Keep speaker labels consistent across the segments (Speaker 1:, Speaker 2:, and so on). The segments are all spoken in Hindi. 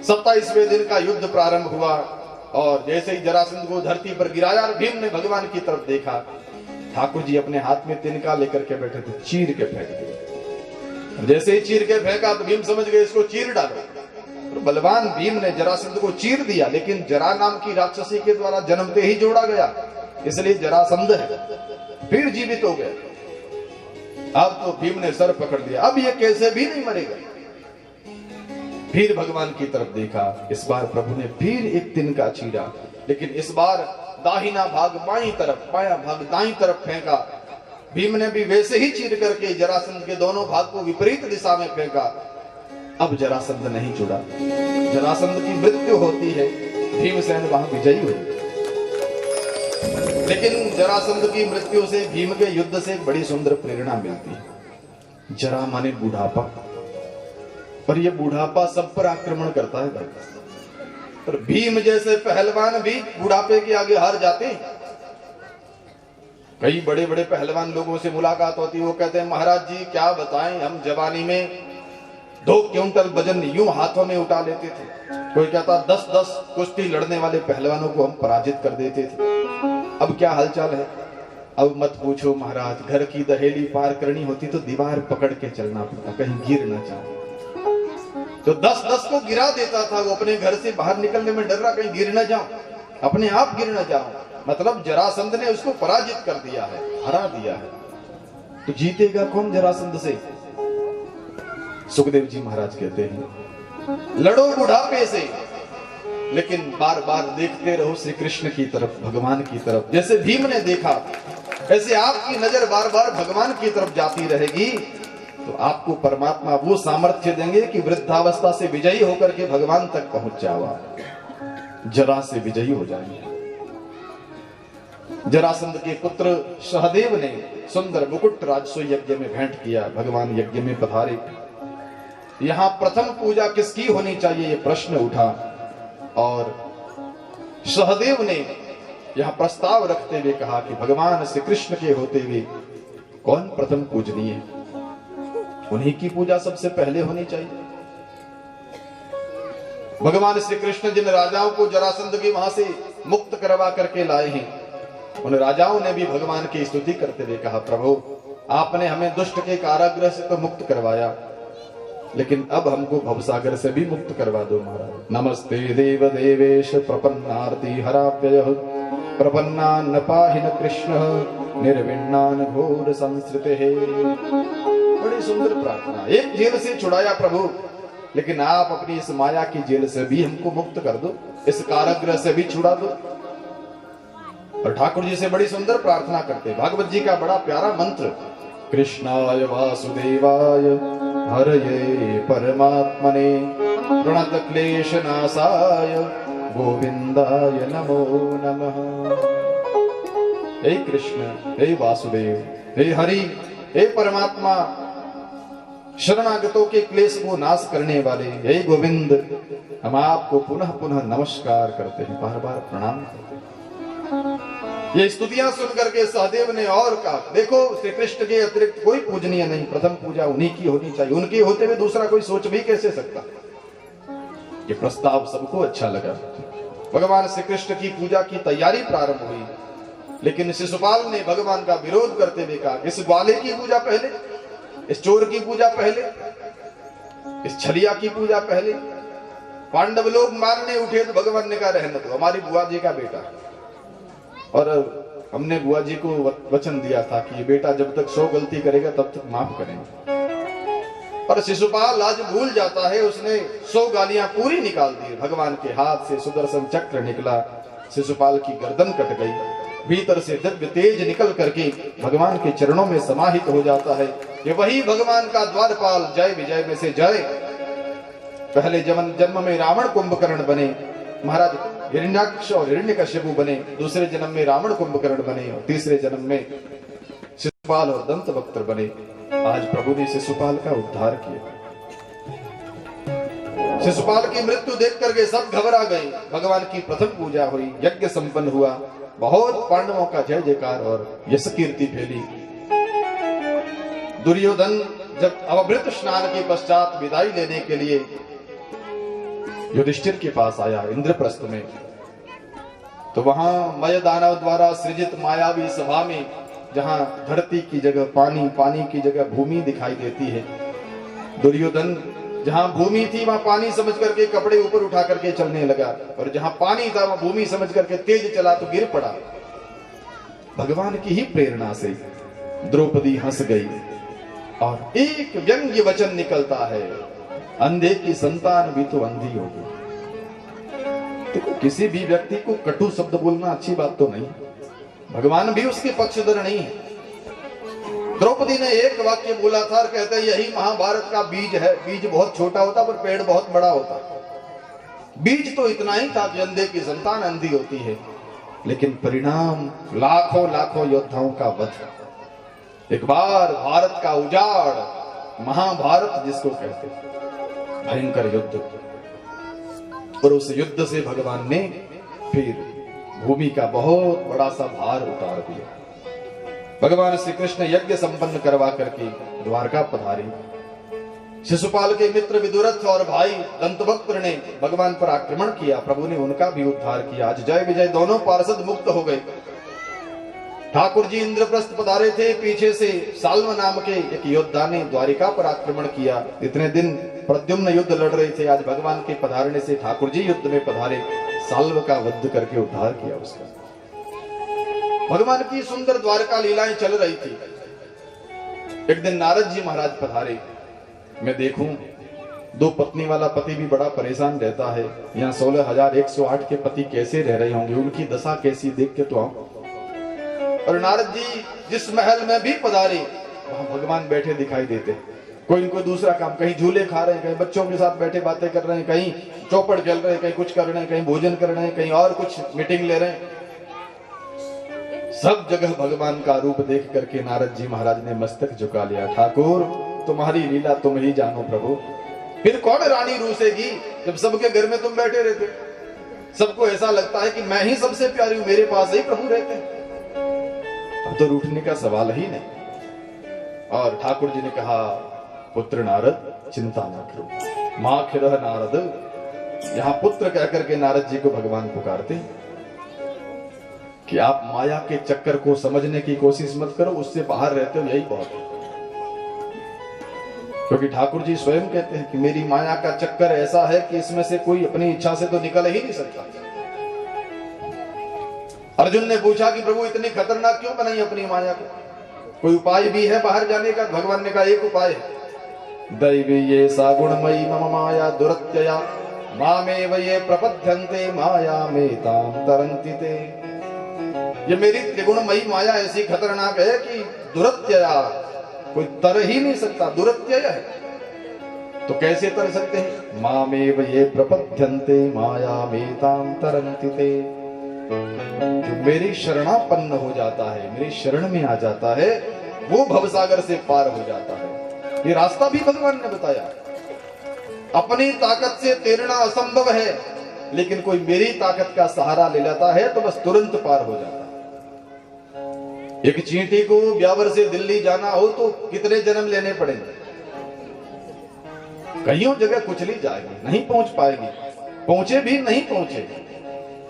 Speaker 1: 27वें दिन का युद्ध प्रारंभ हुआ और जैसे ही जरासंध को धरती पर गिराया और भीम ने भगवान की तरफ देखा, ठाकुर जी अपने हाथ में तिनका लेकर के बैठे थे, चीर के फेंक दिया। जैसे ही चीर के फेंका तो भीम समझ गए इसको चीर डालो। तो बलवान भीम ने जरासंध को चीर दिया, लेकिन जरा नाम की राक्षसी के द्वारा जन्मते ही जोड़ा गया, इसलिए जरासंध है, फिर जीवित हो गया। अब तो भीम ने सर पकड़ लिया, अब ये कैसे भी नहीं मरेगा। फिर भगवान की तरफ देखा, इस बार प्रभु ने फिर एक तिनका चीरा, लेकिन इस बार दाहिना भाग बाईं तरफ, बायां भाग दाईं तरफ फेंका। भीम ने भी वैसे ही चीर करके जरासंध के दोनों भाग को विपरीत दिशा में फेंका। अब जरासंध नहीं जुड़ा, जरासंध की मृत्यु होती है, भीमसेन वहां विजयी हुए। लेकिन जरासंध की मृत्यु से भीम के युद्ध से एक बड़ी सुंदर प्रेरणा मिलती है। जरा माने बुढ़ापा, और ये बुढ़ापा सब पर आक्रमण करता है भाई। और भीम जैसे पहलवान भी बुढ़ापे के आगे हार जाते हैं। कई बड़े बड़े पहलवान लोगों से मुलाकात होती है, वो कहते हैं महाराज जी क्या बताएं, हम जवानी में 2 क्विंटल वजन यूं हाथों में उठा लेते थे। कोई कहता 10-10 कुश्ती लड़ने वाले पहलवानों को हम पराजित कर देते थे। अब क्या हालचाल है? अब मत पूछो महाराज, घर की दहेली पार करनी होती तो दीवार पकड़ के चलना पड़ता, कहीं गिर ना जाए। तो 10-10 को गिरा देता था, वो अपने घर से बाहर निकलने में डर रहा, कहीं गिर ना जाऊं, अपने आप गिर ना जाऊं। मतलब जरासंध ने उसको पराजित कर दिया है, हरा दिया है। तो जीतेगा कौन जरासंध से? सुखदेव जी महाराज कहते हैं लड़ो बुढ़ापे से, लेकिन बार बार देखते रहो श्री कृष्ण की तरफ, भगवान की तरफ। जैसे भीम ने देखा, ऐसे आपकी नजर बार बार भगवान की तरफ जाती रहेगी, तो आपको परमात्मा वो सामर्थ्य देंगे कि वृद्धावस्था से विजयी होकर के भगवान तक पहुंच जाओ, जरा से विजयी हो जाएंगे। जरासंध के पुत्र सहदेव ने सुंदर मुकुट राजसो यज्ञ में भेंट किया, भगवान यज्ञ में पधारे। यहां प्रथम पूजा किसकी होनी चाहिए, ये प्रश्न उठा, और सहदेव ने यहां प्रस्ताव रखते हुए कहा कि भगवान श्री कृष्ण के होते हुए कौन प्रथम पूजनीय, उन्हीं की पूजा सबसे पहले होनी चाहिए। भगवान श्री कृष्ण जिन राजाओं को जरासंध की वहां से मुक्त करवा करके लाए हैं, उन राजाओं ने भी भगवान की स्तुति करते हुए कहा प्रभु आपने हमें दुष्ट के कारागृह से तो मुक्त करवाया, लेकिन अब हमको भवसागर से भी मुक्त करवा दो महाराज। नमस्ते देव देवेश प्रपन्नार्ति हराप्यय प्रपन्नान पाहिन कृष्ण निर्विण्णान घोर संस्कृते। बड़ी सुंदर प्रार्थना। एक जेल से छुड़ाया प्रभु, लेकिन आप अपनी इस माया की जेल से भी हमको मुक्त कर दो, इस कारागृह से भी छुड़ा दो। और ठाकुर जी से बड़ी सुंदर प्रार्थना करते। भागवत जी का बड़ा प्यारा मंत्र, कृष्णाय वासुदेवाय हरये परमात्मने प्रणत क्लेश नाशाय गोविंदाय नमो नमः। हे कृष्ण, हे वासुदेव, हे हरि, हे परमात्मा, शरणागतों के क्लेश को नाश करने वाले हे गोविंद, हम आपको पुनः पुनः नमस्कार करते हैं, बार बार प्रणाम करते हैं। ये स्तुतियां सुनकर के सहदेव ने और कहा देखो श्री कृष्ण के अतिरिक्त कोई पूजनीय नहीं, प्रथम पूजा उन्हीं की होनी चाहिए, उनके होते हुए दूसरा कोई सोच भी कैसे सकता। ये प्रस्ताव सबको अच्छा लगा। भगवान श्री कृष्ण की पूजा की तैयारी प्रारंभ हुई, लेकिन शिशुपाल ने भगवान का विरोध करते हुए कहा इस ग्वाले की पूजा पहले, इस चोर की पूजा पहले, इस छलिया की पूजा पहले। पांडव लोग मारने उठे तो भगवान ने कहा रहने दो, हमारी बुआ जी का बेटा, और हमने बुआ जी को वचन दिया था कि ये बेटा जब तक 100 गलती करेगा तब तक माफ करेंगे। पर शिशुपाल आज भूल जाता है, उसने 100 गालियां पूरी निकाल दी। भगवान के हाथ से सुदर्शन चक्र निकला, शिशुपाल की गर्दन कट गई, भीतर से दिव्य तेज निकल करके भगवान के चरणों में समाहित हो जाता है। ये वही भगवान का द्वारपाल, जय विजय में से जय। पहले जन्म में रावण कुंभकर्ण बने, महाराज हिरण्याक्ष और हिरण्यकश्यपु बने, दूसरे जन्म में रावण कुंभकर्ण बने, और तीसरे जन्म में शिशुपाल और दंतवक्त्र बने। आज प्रभु ने शिशुपाल का उद्धार किया। शिशुपाल की मृत्यु देख करके सब घबरा गए। भगवान की प्रथम पूजा हुई, यज्ञ संपन्न हुआ, बहुत पांडवों का जय जयकार और यश कीर्ति फैली। दुर्योधन जब अमृत स्नान के पश्चात विदाई लेने के लिए युधिष्ठिर के पास आया इंद्रप्रस्थ में, तो वहां मय दानव द्वारा सृजित मायावी सभा में, जहां धरती की जगह पानी, पानी की जगह भूमि दिखाई देती है, दुर्योधन जहां भूमि थी वहां पानी समझ करके कपड़े ऊपर उठा करके चलने लगा, और जहां पानी था वहां भूमि समझ करके तेज चला तो गिर पड़ा। भगवान की ही प्रेरणा से द्रौपदी हंस गई और एक व्यंग्य वचन निकलता है, अंधे की संतान भी तो अंधी होगी। देखो, किसी भी व्यक्ति को कटु शब्द बोलना अच्छी बात तो नहीं, भगवान भी उसके पक्षधर नहीं है। द्रौपदी ने एक वाक्य बोला था और कहते यही महाभारत का बीज है। बीज बहुत छोटा होता पर पेड़ बहुत बड़ा होता। बीज तो इतना ही था कि अंधे की संतान अंधी होती है, लेकिन परिणाम लाखों लाखों योद्धाओं का वध। एक बार भारत का उजाड़, महाभारत जिसको कहते हैं, भयंकर युद्ध, और उस युद्ध से भगवान ने फिर भूमि का बहुत बड़ा सा भार उतार दिया। भगवान श्री कृष्ण यज्ञ संपन्न करवा करके द्वारका पधारे। शिशुपाल के मित्र विदुरथ और भाई दंतवक्त्र ने भगवान पर आक्रमण किया, प्रभु ने उनका भी उद्धार किया। आज जय विजय दोनों पार्षद मुक्त हो गए। ठाकुर जी इंद्रप्रस्थ पधारे थे, पीछे से साल्व नाम के एक योद्धा ने द्वारिका पर आक्रमण किया। इतने दिन प्रद्युम्न युद्ध लड़ रहे थे, आज भगवान के पधारने से ठाकुर जी युद्ध में पधारे, साल्व का वध करके उद्धार किया उसका। भगवान की सुंदर द्वारका लीलाएं चल रही थी। एक दिन नारद जी महाराज पधारे। मैं देखूं, दो पत्नी वाला पति भी बड़ा परेशान रहता है, यहाँ 16,108 के पति कैसे रह रहे होंगे, उनकी दशा कैसी, देख के तो आओ। और नारद जी जिस महल में भी पधारे वहां भगवान बैठे दिखाई देते। कोई इनको दूसरा काम, कहीं झूले खा रहे हैं, कहीं बच्चों के साथ बैठे बातें कर रहे हैं, कहीं चौपड़ खेल रहे हैं, कहीं कुछ कर रहे हैं, कहीं भोजन कर रहे हैं, कहीं और कुछ मीटिंग ले रहे हैं। सब जगह भगवान का रूप देख करके नारद जी महाराज ने मस्तक झुका लिया। ठाकुर, तुम्हारी लीला तुम ही जानो प्रभु। फिर कौन रानी रूसेगी जब सबके घर में तुम बैठे रहते। सबको ऐसा लगता है कि मैं ही सबसे प्यारी हूं, मेरे पास ही प्रभु रहते हैं। अब तो रूठने का सवाल ही नहीं। और ठाकुर जी ने कहा, पुत्र नारद चिंता न करो, मां खिरह नारद। यहां पुत्र कहकर के नारद जी को भगवान पुकारते कि आप माया के चक्कर को समझने की कोशिश मत करो, उससे बाहर रहते हो, यही बहुत है। क्योंकि ठाकुर जी स्वयं कहते हैं कि मेरी माया का चक्कर ऐसा है कि इसमें से कोई अपनी इच्छा से तो निकल ही नहीं सकता। अर्जुन ने पूछा कि प्रभु इतनी खतरनाक क्यों बनाई अपनी माया को, कोई उपाय भी है बाहर जाने का? भगवान ने कहा एक उपाय है, दैवी ये सा गुणमयी मम माया दुरत्यया मामेव ये प्रपद्यन्ते माया में ताम तरन्ति ते। ये मेरी त्रिगुणमयी माया ऐसी खतरनाक है कि दुरत्यया, कोई तर ही नहीं सकता, दुरत्यय है। तो कैसे तर सकते हैं? मामेव ये प्रपद्यन्ते माया में ताम तरन्ति ते। जो मेरी शरणापन्न हो जाता है, मेरी शरण में आ जाता है, वो भवसागर से पार हो जाता है। ये रास्ता भी भगवान ने बताया। अपनी ताकत से तैरना असंभव है, लेकिन कोई मेरी ताकत का सहारा ले लेता है तो बस तुरंत पार हो जाता है। एक चींटी को ब्यावर से दिल्ली जाना हो तो कितने जन्म लेने पड़ेंगे? कईयों जगह कुचली जाएगी, नहीं पहुंच पाएगी, पहुंचे भी नहीं पहुंचे।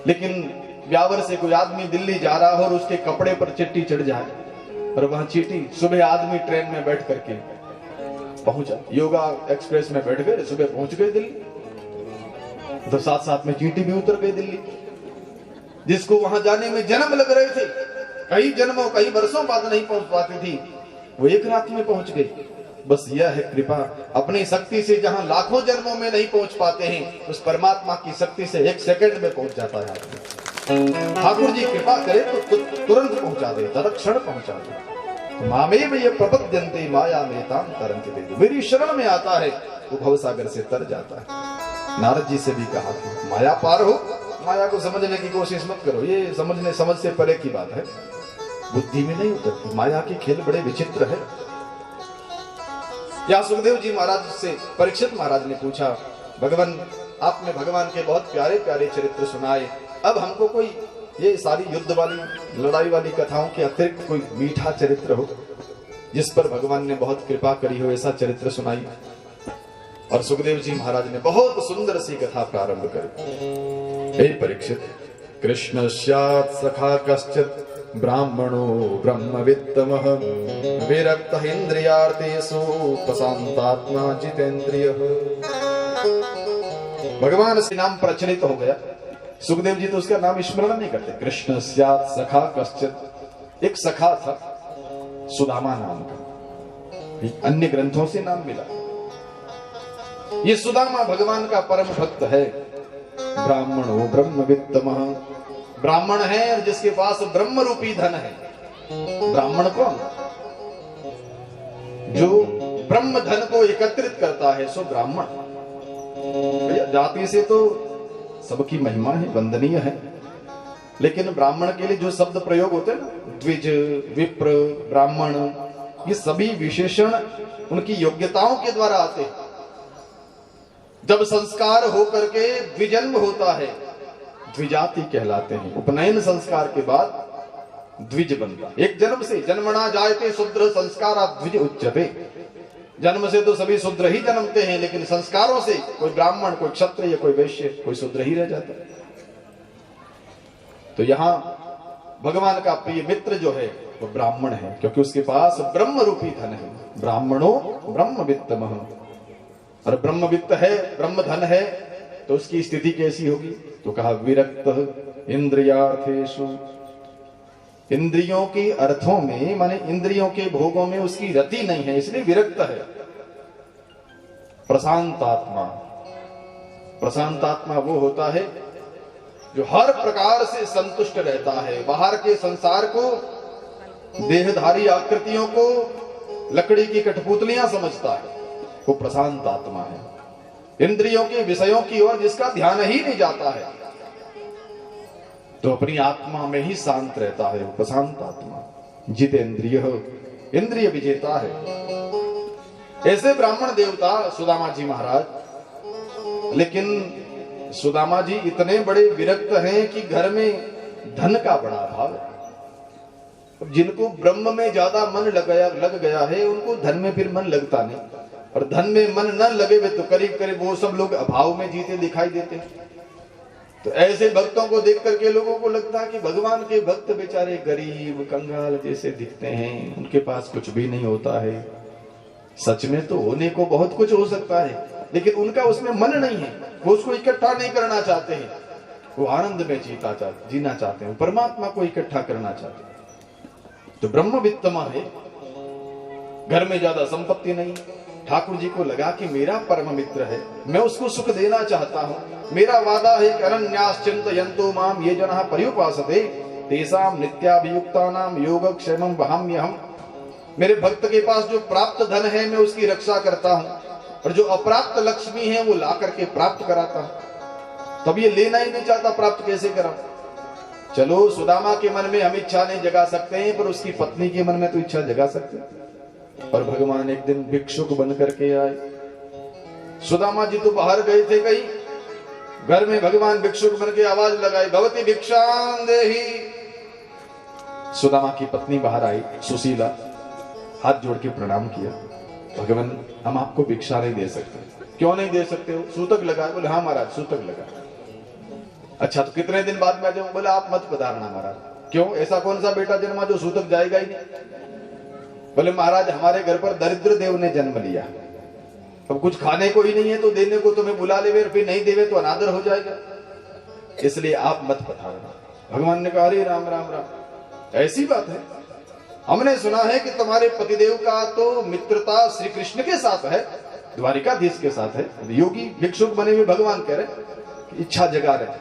Speaker 1: लेकिन ब्यावर से कोई आदमी दिल्ली जा रहा हो और उसके कपड़े पर चिट्ठी चढ़ जाए, और वहां चींटी, सुबह आदमी ट्रेन में बैठ करके पहुंचा, योगा एक्सप्रेस में बैठ गए, सुबह पहुंच गए दिल्ली, तो साथ साथ में चींटी भी उतर गई दिल्ली। जिसको वहां जाने में जन्म लग रहे थे, कई जन्मों कई वर्षों बाद नहीं पहुंच पाती थी, वो एक रात में पहुंच गई। बस यह है कृपा, अपनी शक्ति से जहां लाखों जन्मों में नहीं पहुंच पाते हैं, उस परमात्मा की शक्ति से एक सेकंड में पहुंच जाता है आदमी। ठाकुर जी कृपा करे तो तुरंत पहुंचा दे, तत्क्षण पहुंचा दे। मामेव ये प्रपद्यन्ते माया में ताम तरन्ति ते। मेरी शरण में आता है वो भवसागर से तर जाता है। नारद जी से भी कहा कि माया पार हो, माया को समझने की कोशिश मत करो, ये समझ से परे की बात है, बुद्धि में नहीं उतरती। माया के खेल बड़े विचित्र है। या सुखदेव जी महाराज से परीक्षित महाराज ने पूछा, भगवान आपने भगवान के बहुत प्यारे प्यारे चरित्र सुनाए, अब हमको कोई ये सारी युद्ध वाली लड़ाई वाली कथाओं के अतिरिक्त कोई मीठा चरित्र हो जिस पर भगवान ने बहुत कृपा करी हो, ऐसा चरित्र सुनाई। और सुखदेव जी महाराज ने बहुत सुंदर सी कथा प्रारंभ करी। हे परीक्षित, कृष्ण स्यात् सखा कश्चित् ब्राह्मणो ब्रह्मवित्तमः विरक्त इंद्रियार्थेषु प्रशांतात्मा जितेंद्रियः। भगवान से नाम प्रचलित हो गया, सुखदेव जी तो उसका नाम स्मरण नहीं करते। कृष्ण स्यात् सखा कश्चित्, एक सखा था सुदामा नाम का, अन्य ग्रंथों से नाम मिला। ये सुदामा भगवान का परम भक्त है। ब्राह्मणो ब्रह्मवित्तमः, ब्राह्मण है और जिसके पास ब्रह्म रूपी धन है। ब्राह्मण कौन? जो ब्रह्म धन को एकत्रित करता है सो ब्राह्मण। जाति से तो सबकी महिमा है, वंदनीय है, लेकिन ब्राह्मण के लिए जो शब्द प्रयोग होते हैं ना, द्विज, विप्र, ब्राह्मण, ये सभी विशेषण उनकी योग्यताओं के द्वारा आते हैं। जब संस्कार होकर के द्विजन्म होता है, द्विजाति कहलाते हैं। उपनयन संस्कार के बाद द्विज बनता। एक जन्म से, जन्मना जायते शूद्र संस्कारात् द्विज उच्यते। जन्म से तो सभी शूद्र ही जन्मते हैं, लेकिन संस्कारों से कोई ब्राह्मण, कोई क्षत्रिय, कोई वैश्य, कोई शूद्र ही रह जाता है। तो यहां भगवान का प्रिय मित्र जो है वो ब्राह्मण है, क्योंकि उसके पास ब्रह्म रूपी धन है। ब्राह्मणो ब्रह्मवित्तमः, और ब्रह्मवित्त है, ब्रह्म धन है, तो उसकी स्थिति कैसी होगी? तो कहा विरक्त इंद्रियार्थेषु, इंद्रियों के अर्थों में, माने इंद्रियों के भोगों में उसकी रति नहीं है, इसलिए विरक्त है। प्रशांतात्मा, प्रशांतात्मा वो होता है जो हर प्रकार से संतुष्ट रहता है। बाहर के संसार को, देहधारी आकृतियों को लकड़ी की कठपुतलियां समझता है, वो प्रशांत आत्मा है। इंद्रियों के विषयों की ओर जिसका ध्यान ही नहीं जाता है, तो अपनी आत्मा में ही शांत रहता है, वो प्रशांत आत्मा। जितेंद्रिय, इंद्रिय विजेता है। ऐसे ब्राह्मण देवता सुदामा जी महाराज। लेकिन सुदामा जी इतने बड़े विरक्त हैं कि घर में धन का बड़ा अभाव है। जिनको ब्रह्म में ज्यादा मन लग गया है, उनको धन में फिर मन लगता नहीं, और धन में मन न लगे हुए तो करीब करीब वो सब लोग अभाव में जीते दिखाई देते हैं। तो ऐसे भक्तों को देख करके लोगों को लगता है कि भगवान के भक्त बेचारे गरीब कंगाल जैसे दिखते हैं, उनके पास कुछ भी नहीं होता है। सच में तो होने को बहुत कुछ हो सकता है, लेकिन उनका उसमें मन नहीं है, वो उसको इकट्ठा नहीं करना चाहते हैं। वो आनंद में जीना चाहते हैं, परमात्मा को इकट्ठा करना चाहते हैं। तो ब्रह्मवित्तमा है, घर में ज्यादा संपत्ति नहीं, ठाकुर जी को लगा कि मेरा परम मित्र है, मैं उसको सुख देना चाहता हूं। मेरा वादा है कि अनन्याश्चिन्तयन्तो माम ये जनाः पर्युपासते तेषां नित्याभियुक्तानां योगक्षेमं वहाम्यहम्। मेरे भक्त के पास जो प्राप्त धन है मैं उसकी रक्षा करता हूं, और जो अप्राप्त लक्ष्मी है वो ला करके प्राप्त कराता हूं। तब ये लेना ही नहीं चाहता, प्राप्त कैसे करा? चलो सुदामा के मन में हम इच्छा नहीं जगा सकते हैं, पर उसकी पत्नी के मन में तो इच्छा जगा सकते हैं। और भगवान एक दिन भिक्षुक बन करके आए। सुदामा जी तो बाहर गए थे कहीं, घर में भगवान भिक्षुक बन के आवाज लगाई, भवती भिक्षां देहि। सुदामा की पत्नी बाहर आई, सुशीला, हाथ जोड़ के प्रणाम किया, भगवान हम आपको भिक्षा नहीं दे सकते। क्यों नहीं दे सकते हो? सूतक लगा। बोले हाँ महाराज सूतक लगा। अच्छा तो कितने दिन बाद में जाऊं? बोले आप मत पधारना महाराज। क्यों? ऐसा कौन सा बेटा जन्मा जो सूतक जाएगा ही नहीं? बोले महाराज हमारे घर पर दरिद्र देव ने जन्म लिया, अब कुछ खाने को ही नहीं है तो देने को तुम्हें बुला ले, फिर नहीं देवे तो अनादर हो जाएगा, इसलिए आप मत पधारना। भगवान ने कहा अरे राम राम राम, ऐसी बात है? हमने सुना है कि तुम्हारे पतिदेव का तो मित्रता श्री कृष्ण के साथ है, द्वारिकाधीश के साथ है। योगी भिक्षुक बने हुए भगवान कह रहे इच्छा जगा रहे,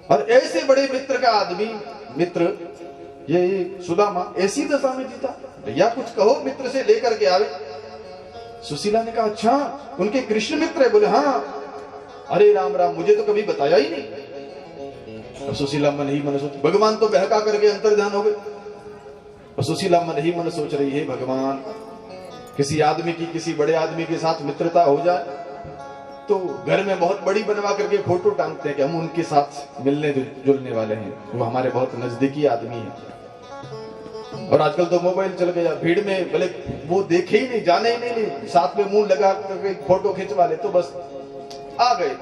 Speaker 1: और ऐसे बड़े मित्र का आदमी, मित्र ये सुदामा ऐसी दशा में जीता। भैया कुछ कहो, मित्र से लेकर के आवे। सुशीला ने कहा अच्छा उनके कृष्ण मित्र है? बोले हाँ। अरे राम राम, मुझे तो कभी बताया ही नहीं। सुशीला मन ही मन सोच, भगवान तो बहका करके अंतर्ध्यान हो गए। सुशीला मन ही मन सोच रही है भगवान किसी आदमी की किसी बड़े आदमी के साथ मित्रता हो जाए तो घर में बहुत बड़ी बनवा करके फोटो टांगते हैं कि हम उनके साथ मिलने जुलने वाले हैं, वो हमारे बहुत नजदीकी आदमी हैं। और आजकल तो मोबाइल चल गया, भीड़ में भले वो देखे ही नहीं, जाने ही नहीं, साथ में मुंह लगा करके फोटो खिंचवा ले तो बस आ गए,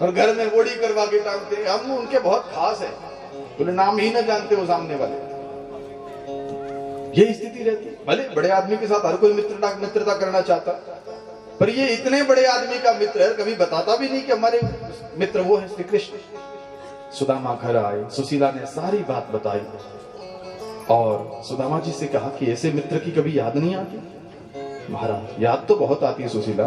Speaker 1: और घर में ओड़ी करवा के टांगते। हम उनके बहुत खास है, बोले नाम ही ना जानते वो सामने वाले। ये स्थिति रहती। भले बड़े आदमी के साथ हर कोई मित्रता करना चाहता, पर ये इतने बड़े आदमी का मित्र है, कभी बताता भी नहीं कि हमारे मित्र वो है श्री कृष्ण। सुदामा घर आए, सुशीला ने सारी बात बताई और सुदामा जी से कहा कि ऐसे मित्र की कभी याद नहीं आती? महाराज याद तो बहुत आती है सुशीला,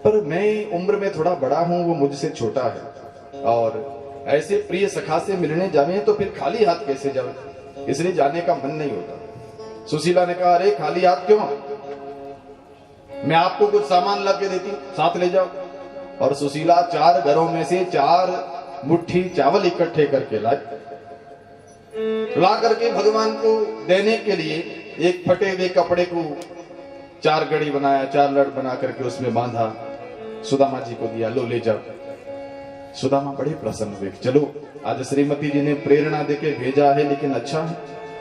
Speaker 1: पर मैं उम्र में थोड़ा बड़ा हूं, वो मुझसे छोटा है, और ऐसे प्रिय सखा से मिलने जाने तो फिर खाली हाथ कैसे जाऊं, इसलिए जाने का मन नहीं होता। सुशीला ने कहा, अरे खाली हाथ क्यों, मैं आपको कुछ सामान ला के देती, साथ ले जाओ। और सुशीला 4 घरों में से 4 मुट्ठी चावल इकट्ठे करके ला करके भगवान को देने के लिए एक फटे हुए कपड़े को 4 गड़ी बनाया, 4 लड़ बना करके उसमें बांधा, सुदामा जी को दिया, लो ले जाओ। सुदामा बड़े प्रसन्न हुए, चलो आज श्रीमती जी ने प्रेरणा देके भेजा है, लेकिन अच्छा है,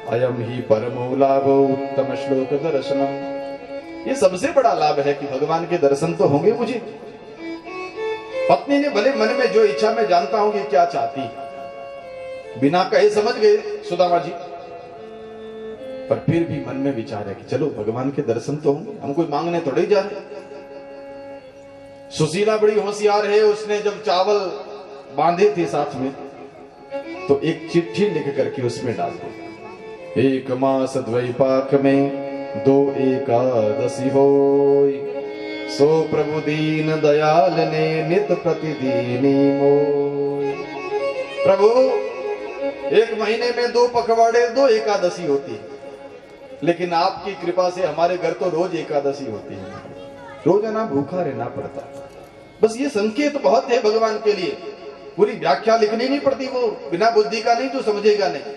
Speaker 1: अयम ही परमो लाभो उत्तम श्लोक दर्शनम। ये सबसे बड़ा लाभ है कि भगवान के दर्शन तो होंगे मुझे। पत्नी ने भले मन में जो इच्छा, मैं जानता हूं कि क्या चाहती, बिना कहे समझ गए सुदामा जी, पर फिर भी मन में विचार है कि चलो भगवान के दर्शन तो होंगे, हम कोई मांगने थोड़े जा रहे। सुशीला बड़ी होशियार है, उसने जब चावल बांधे थे साथ में तो एक चिट्ठी लिख करके उसमें डाल दी, 1 मास द्वैपाक में 2 एकादशी होई, सो प्रभु दीन दयाल ने नित प्रतिदीनी मोय। प्रभु 1 महीने में 2 पखवाड़े 2 एकादशी होती है, लेकिन आपकी कृपा से हमारे घर तो रोज एकादशी होती है, रोज ना भूखा रहना पड़ता। बस ये संकेत बहुत है भगवान के लिए, पूरी व्याख्या लिखनी नहीं पड़ती, वो बिना बुद्धि का नहीं जो समझेगा नहीं,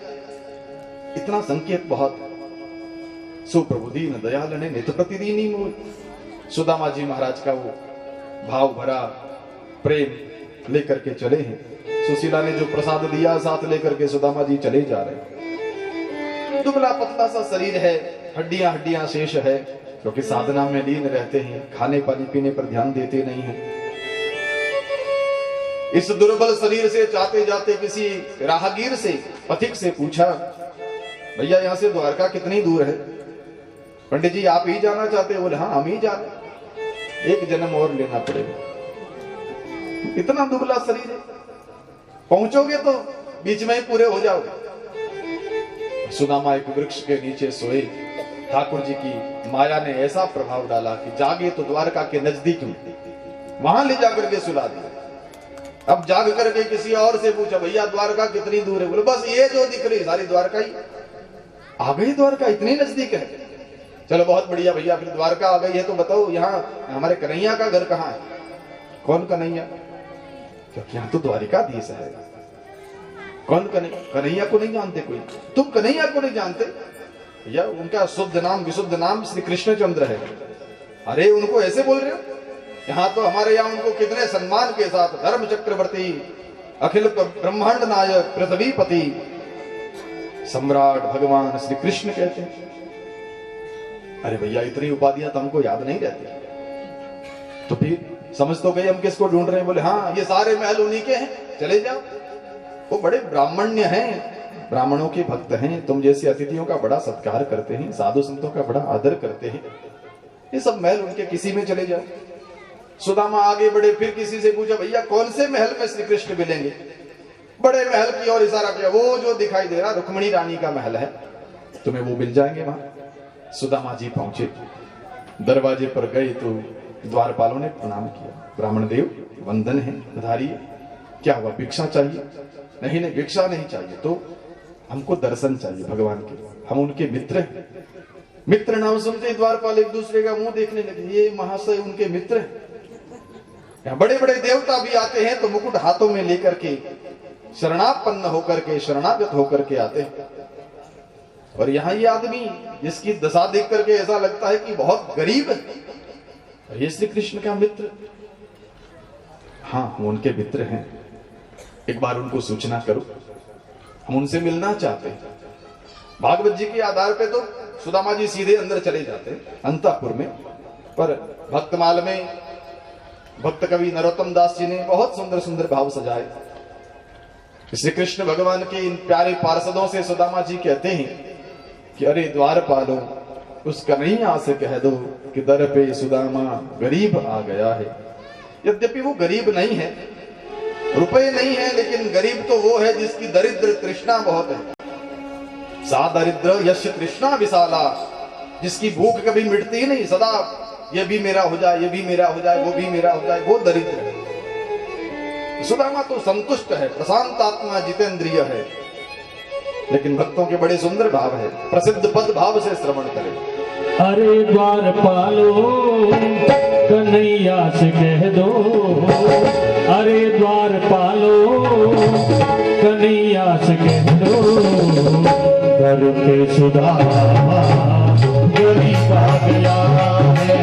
Speaker 1: इतना संकेत बहुत। सुप्रभु दीन दयाल ने नित प्रतिदीनी मोय। सुदामा जी महाराज का वो भाव भरा प्रेम लेकर के चले हैं। सुशीला ने जो प्रसाद दिया साथ लेकर के सुदामा जी चले जा रहे हैं। दुबला पतला सा शरीर है, हड्डियां शेष है, क्योंकि साधना में लीन रहते हैं, खाने पानी पीने पर ध्यान देते नहीं हैं। इस दुर्बल शरीर से जाते जाते किसी राहगीर से, पथिक से पूछा, भैया यहाँ से द्वारका कितनी दूर है? पंडित जी आप ही जाना चाहते? बोले हाँ हम ही जा रहे, 1 जन्म और लेना पड़ेगा। इतना दुबला शरीर है, पहुंचोगे तो बीच में ही पूरे हो जाओगे। सुदामा एक वृक्ष के नीचे सोए, ठाकुर जी की माया ने ऐसा प्रभाव डाला कि जागे तो द्वारका के नजदीक में, वहां ले जाकर के सुला दिया। अब जाग करके किसी और से पूछा, भैया द्वारका कितनी दूर है? बोले बस ये जो दिख रही सारी द्वारका ही। आ गई द्वारका, इतनी नजदीक है? चलो बहुत बढ़िया भैया, फिर द्वारका आ गई है तो बताओ यहाँ हमारे कन्हैया का घर कहाँ है? कौन कन्हैया? क्योंकि यहाँ तो द्वारिकाधीश है। कौन कन्हैया को नहीं जानते कोई? तुम कन्हैया को नहीं जानते? भैया उनका शुद्ध नाम, विशुद्ध नाम श्री कृष्णचंद्र है। अरे उनको ऐसे बोल रहे हो? यहाँ तो हमारे यहाँ उनको कितने सम्मान के साथ धर्म चक्रवर्ती, अखिल ब्रह्मांड नायक, पृथ्वीपति, सम्राट भगवान श्री कृष्ण कहते हैं। अरे भैया इतनी उपाधियां तो हमको याद नहीं रहती। तो फिर समझ तो गए हम किसको ढूंढ रहे हैं? बोले हाँ ये सारे महल उन्हीं के हैं, चले जाओ। वो बड़े ब्राह्मण्य हैं, ब्राह्मणों के भक्त हैं, तुम जैसे अतिथियों का बड़ा सत्कार करते हैं, साधु संतों का बड़ा आदर करते हैं, ये सब महल उनके किसी में चले जाओ। सुदामा आगे बढ़े, फिर किसी से पूछा, भैया कौन से महल में श्री कृष्ण मिलेंगे? बड़े महल की ओर इशारा किया, वो जो दिखाई दे रहा रुक्मिणी रानी का महल है, तुम्हें वो मिल जाएंगे वहां। सुदामा जी पहुंचे, दरवाजे पर गए तो द्वारपालों ने प्रणाम किया, ब्राह्मण देव वंदन है, पधारिए। क्या हुआ, भिक्षा चाहिए? नहीं नहीं भिक्षा नहीं चाहिए, तो हमको दर्शन चाहिए भगवान के, हम उनके मित्र हैं। मित्र नाम सुनते द्वारपाल एक दूसरे का मुंह देखने लगे, ये महाशय उनके मित्र हैं। यहाँ बड़े बड़े देवता भी आते हैं तो मुकुट हाथों में लेकर के शरणापन्न होकर के, शरणागत होकर के आते हैं। और यहाँ ये आदमी जिसकी दशा देख करके ऐसा लगता है कि बहुत गरीब है, ये श्री कृष्ण का मित्र। हाँ हम उनके मित्र हैं, एक बार उनको सूचना करो, हम उनसे मिलना चाहते हैं। भागवत जी के आधार पे तो सुदामा जी सीधे अंदर चले जाते अंतःपुर में, पर भक्तमाल में भक्त कवि नरोत्तम दास जी ने बहुत सुंदर सुंदर भाव सजाए। श्री कृष्ण भगवान के इन प्यारे पार्षदों से सुदामा जी कहते हैं कि अरे द्वारपालो, उस कन्हैया से कह दो कि दर पे सुदामा गरीब आ गया है। यद्यपि वो गरीब नहीं है, रुपए नहीं है, लेकिन गरीब तो वो है जिसकी दरिद्र तृष्णा बहुत है। सा दरिद्र यश तृष्णा विशाला, जिसकी भूख कभी मिटती ही नहीं, सदा ये भी मेरा हो जाए, ये भी मेरा हो जाए, वो भी मेरा हो जाए, वो दरिद्र है। सुदामा तो संतुष्ट है, प्रशांत आत्मा, जितेंद्रिय है। लेकिन भक्तों के बड़े सुंदर भाव है, प्रसिद्ध पद भाव से श्रवण करें।
Speaker 2: अरे द्वारपालो कन्हैया से कह दो, अरे द्वारपालो कन्हैया से कह दो, दर पे सुदामा गरीब आ गया है,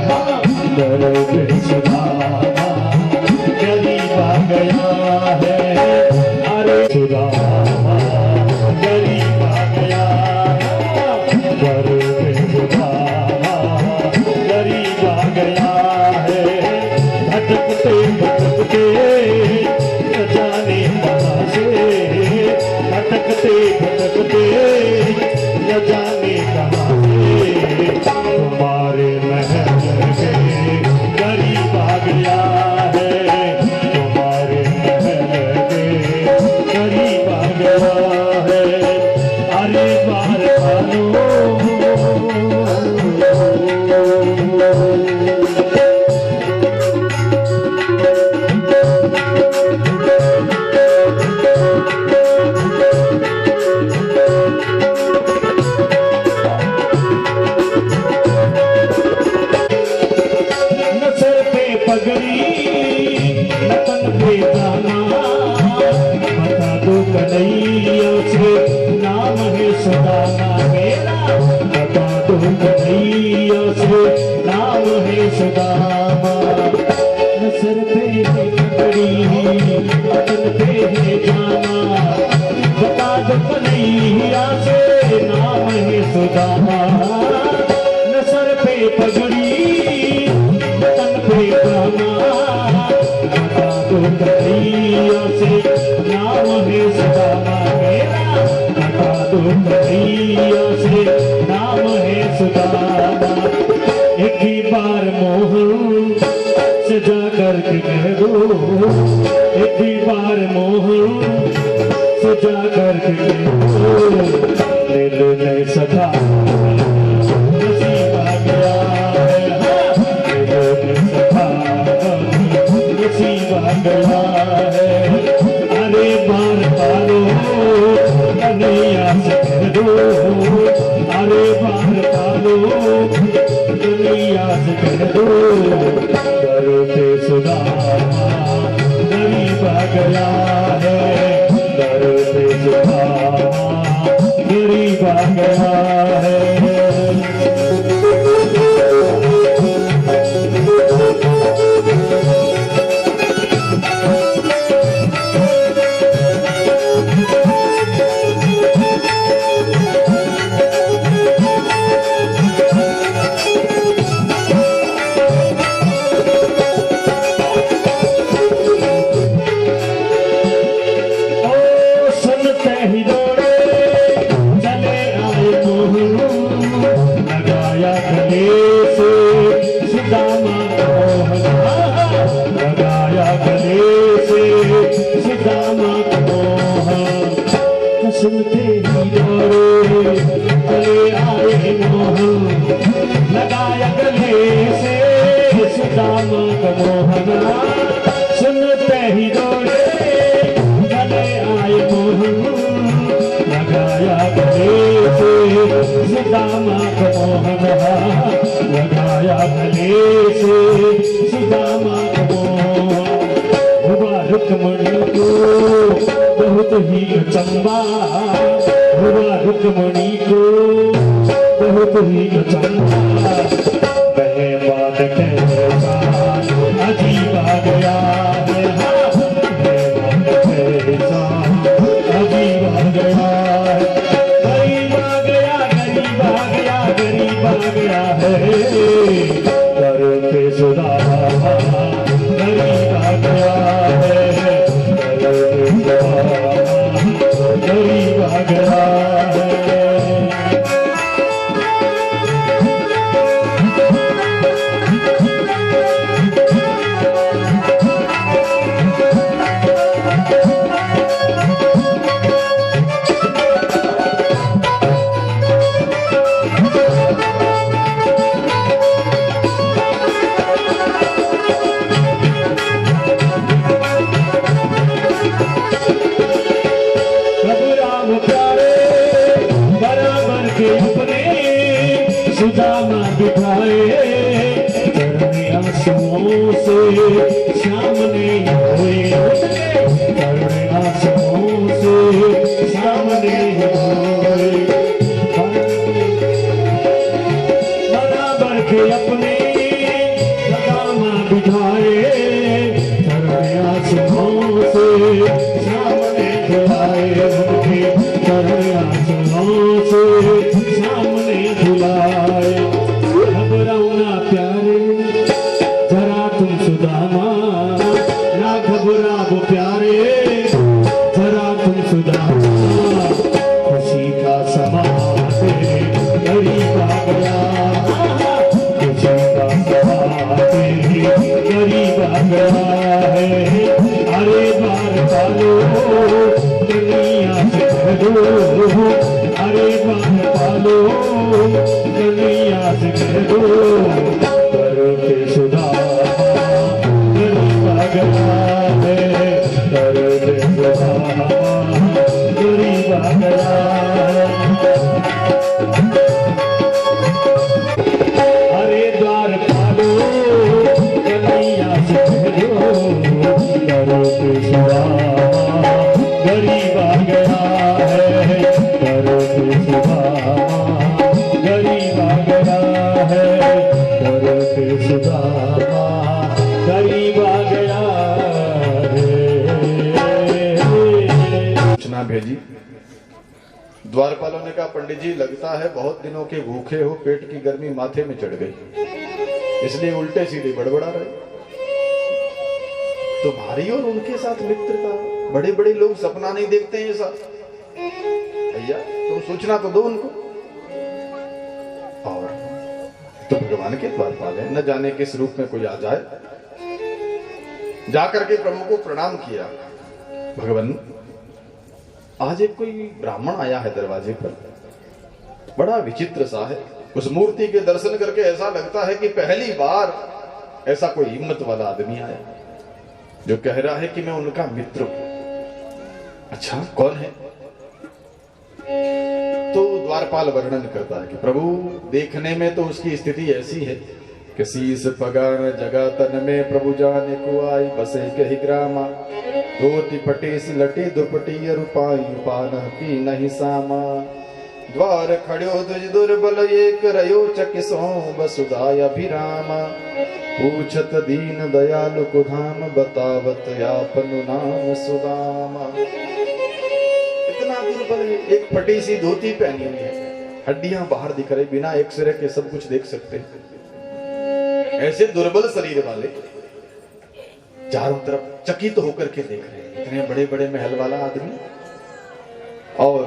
Speaker 2: दर पे सुदामा गरीब आ गया है। अरे सुदामा गरीब आ गया है, दर पे सुदामा गरीब आ गया है। भटकते भटकते न जाने कहाँ से, भटकते भटकते न जाने कहाँ से, तुम्हारे महल में गरीब आ गया है, तुम्हारे महल में गरीब आ गया है। अरे बार पालो कन्हैया से नाम है सुदामा मेरा, बता दो कन्हैया से नाम है सुदामा। सर पे है पगड़ी, बदन पे है जामा, बता दो कन्हैया से नाम है सुदामा। सर पे पगड़ी, बदन पे जामा, बता दो कन्हैया से नाम है सुदामा मेरा, बता दो कन्हैया से नाम है सुदामा। एक ही बार मोहन सजा करके कह दो, एक ही बार मोहन सजा करके कह दो, ले लो नए सदा नसीब आ गया है, ले लो नए सदा नसीब आ गया है। अरे बार पालो कन्हैया से कह दो, अरे बार पालो कन्हैया से कह दो, दर पे सुदामा गरीब आ गया है, दर पे सुदामा गरीब आ गया है। सुनते ही दौड़े चले आए मोहन, लगाया गले से सुदामा का मोहना। सुनते ही दौड़े चले आए मोहन, लगाया गले से सुदामा का मोहना, लगाया गले से सुदामा का मोहन। हुआ रुक्मणी को बहुत ही अचंबा, हुआ रुक्मणी को बहुत ही अचंबा, मेहमान कैसा अजीब आ गया है, मेहमान कैसा अजीब आ गया है, गरीब आ गया राम प्यारे जरा तुम सुधारना, खुशी का समा तेरे गरीब आ गया, खुशी का समा तेरे गरीब आ गया है। अरे बार पालो दुनिया से कह दो, अरे बार पालो दुनिया से कह दो, करो के सुधार गरीब आ गया है, करो के सुधार गरीब आ गया है। अरे द्वार पालो कन्हैया से कह दो, करो के सुधार गरीब आ गया है, करो के सुधार गरीब आ गया है, करो के सुधार गरीब आ गया है।
Speaker 1: सूचना भेजी। द्वारपालों ने कहा, पंडित जी लगता है बहुत दिनों के भूखे हो, पेट की गर्मी माथे में चढ़ गई, इसलिए उल्टे सीधे बड़बड़ा रहे। तुम्हारी और उनके साथ मित्रता, बड़े बड़े लोग सपना नहीं देखते हैं ये साथ। भैया तुम सूचना तो दो उनको। और तो भगवान के द्वारपाल है, न जाने किस रूप में कोई आ जाए। जाकर के प्रभु को प्रणाम किया। भगवान आज एक कोई ब्राह्मण आया है दरवाजे पर, बड़ा विचित्र सा है। उस मूर्ति के दर्शन करके ऐसा लगता है कि पहली बार ऐसा कोई हिम्मत वाला आदमी आया जो कह रहा है कि मैं उनका मित्र हूं। अच्छा कौन है? तो द्वारपाल वर्णन करता है कि प्रभु देखने में तो उसकी स्थिति ऐसी है कि शीस पगान जगह तन में प्रभु जाने को आई बसे कही ग्रामा, धोती पटेस लटे दुपटी अरुपाई पान की नहीं सामा, द्वार खड़ो दुज दुर्बल एक रयो चकिसो वसुदाय अभिरामा, पूछत दीन दयालु को धाम बतावत यापनु नाम सुदामा। इतना दुर्बल है, एक फटी सी धोती पहनी हुई है, हड्डियां बाहर दिख रही, बिना एक्सरे के सब कुछ देख सकते हैं। ऐसे दुर्बल शरीर वाले चारों तरफ चकित होकर के देख रहे हैं, इतने बड़े बड़े महल वाला आदमी। और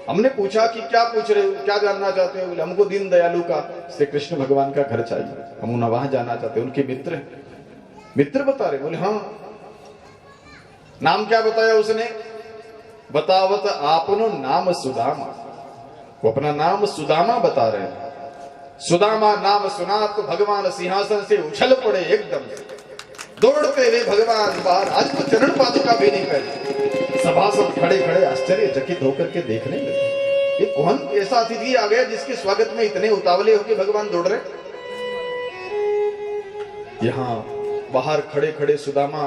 Speaker 1: हमने पूछा कि क्या पूछ रहे हो, क्या जानना चाहते हो? बोले हमको दीन दयालु का श्री कृष्ण भगवान का घर चाहिए, हम वहां जाना चाहते हैं। उनके मित्र हैं। मित्र बता रहे? बोले हाँ। नाम क्या बताया उसने? बतावत आपनो नाम सुदामा। वो अपना नाम सुदामा बता रहे हैं। सुदामा नाम सुना तो भगवान सिंहासन से उछल पड़े, एकदम दौड़ते हुए भगवान बाहर। आज तो चरण पादुका भी नहीं पहने, सभासद खड़े खड़े आश्चर्यचकित होकर के देखने लगे। ये कौन ऐसा अतिथि आ गया जिसके स्वागत में इतने उतावले होकर भगवान दौड़ रहे? यहाँ बाहर खड़े खड़े सुदामा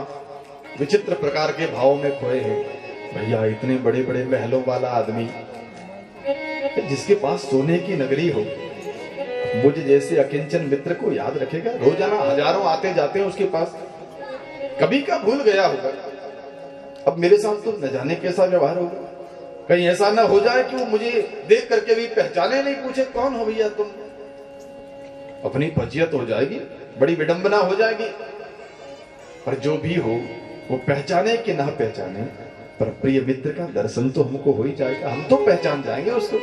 Speaker 1: विचित्र प्रकार के भाव में खोए हैं। भैया इतने बड़े बड़े महलों वाला आदमी जिसके पास सोने की नगरी हो, मुझ जैसे अकिंचन मित्र को याद रखेगा? रोजाना हजारों आते जाते हैं उसके पास, कभी का भूल गया होगा। अब मेरे साथ तो न जाने कैसा व्यवहार होगा, कहीं ऐसा ना हो जाए कि वो मुझे देख करके भी पहचाने नहीं, पूछे कौन हो भैया तुम। अपनी फजीयत हो जाएगी, बड़ी विडंबना हो जाएगी। पर जो भी हो, वो पहचाने कि ना पहचाने, पर प्रिय मित्र का दर्शन तो हमको हो ही जाएगा, हम तो पहचान जाएंगे उसको।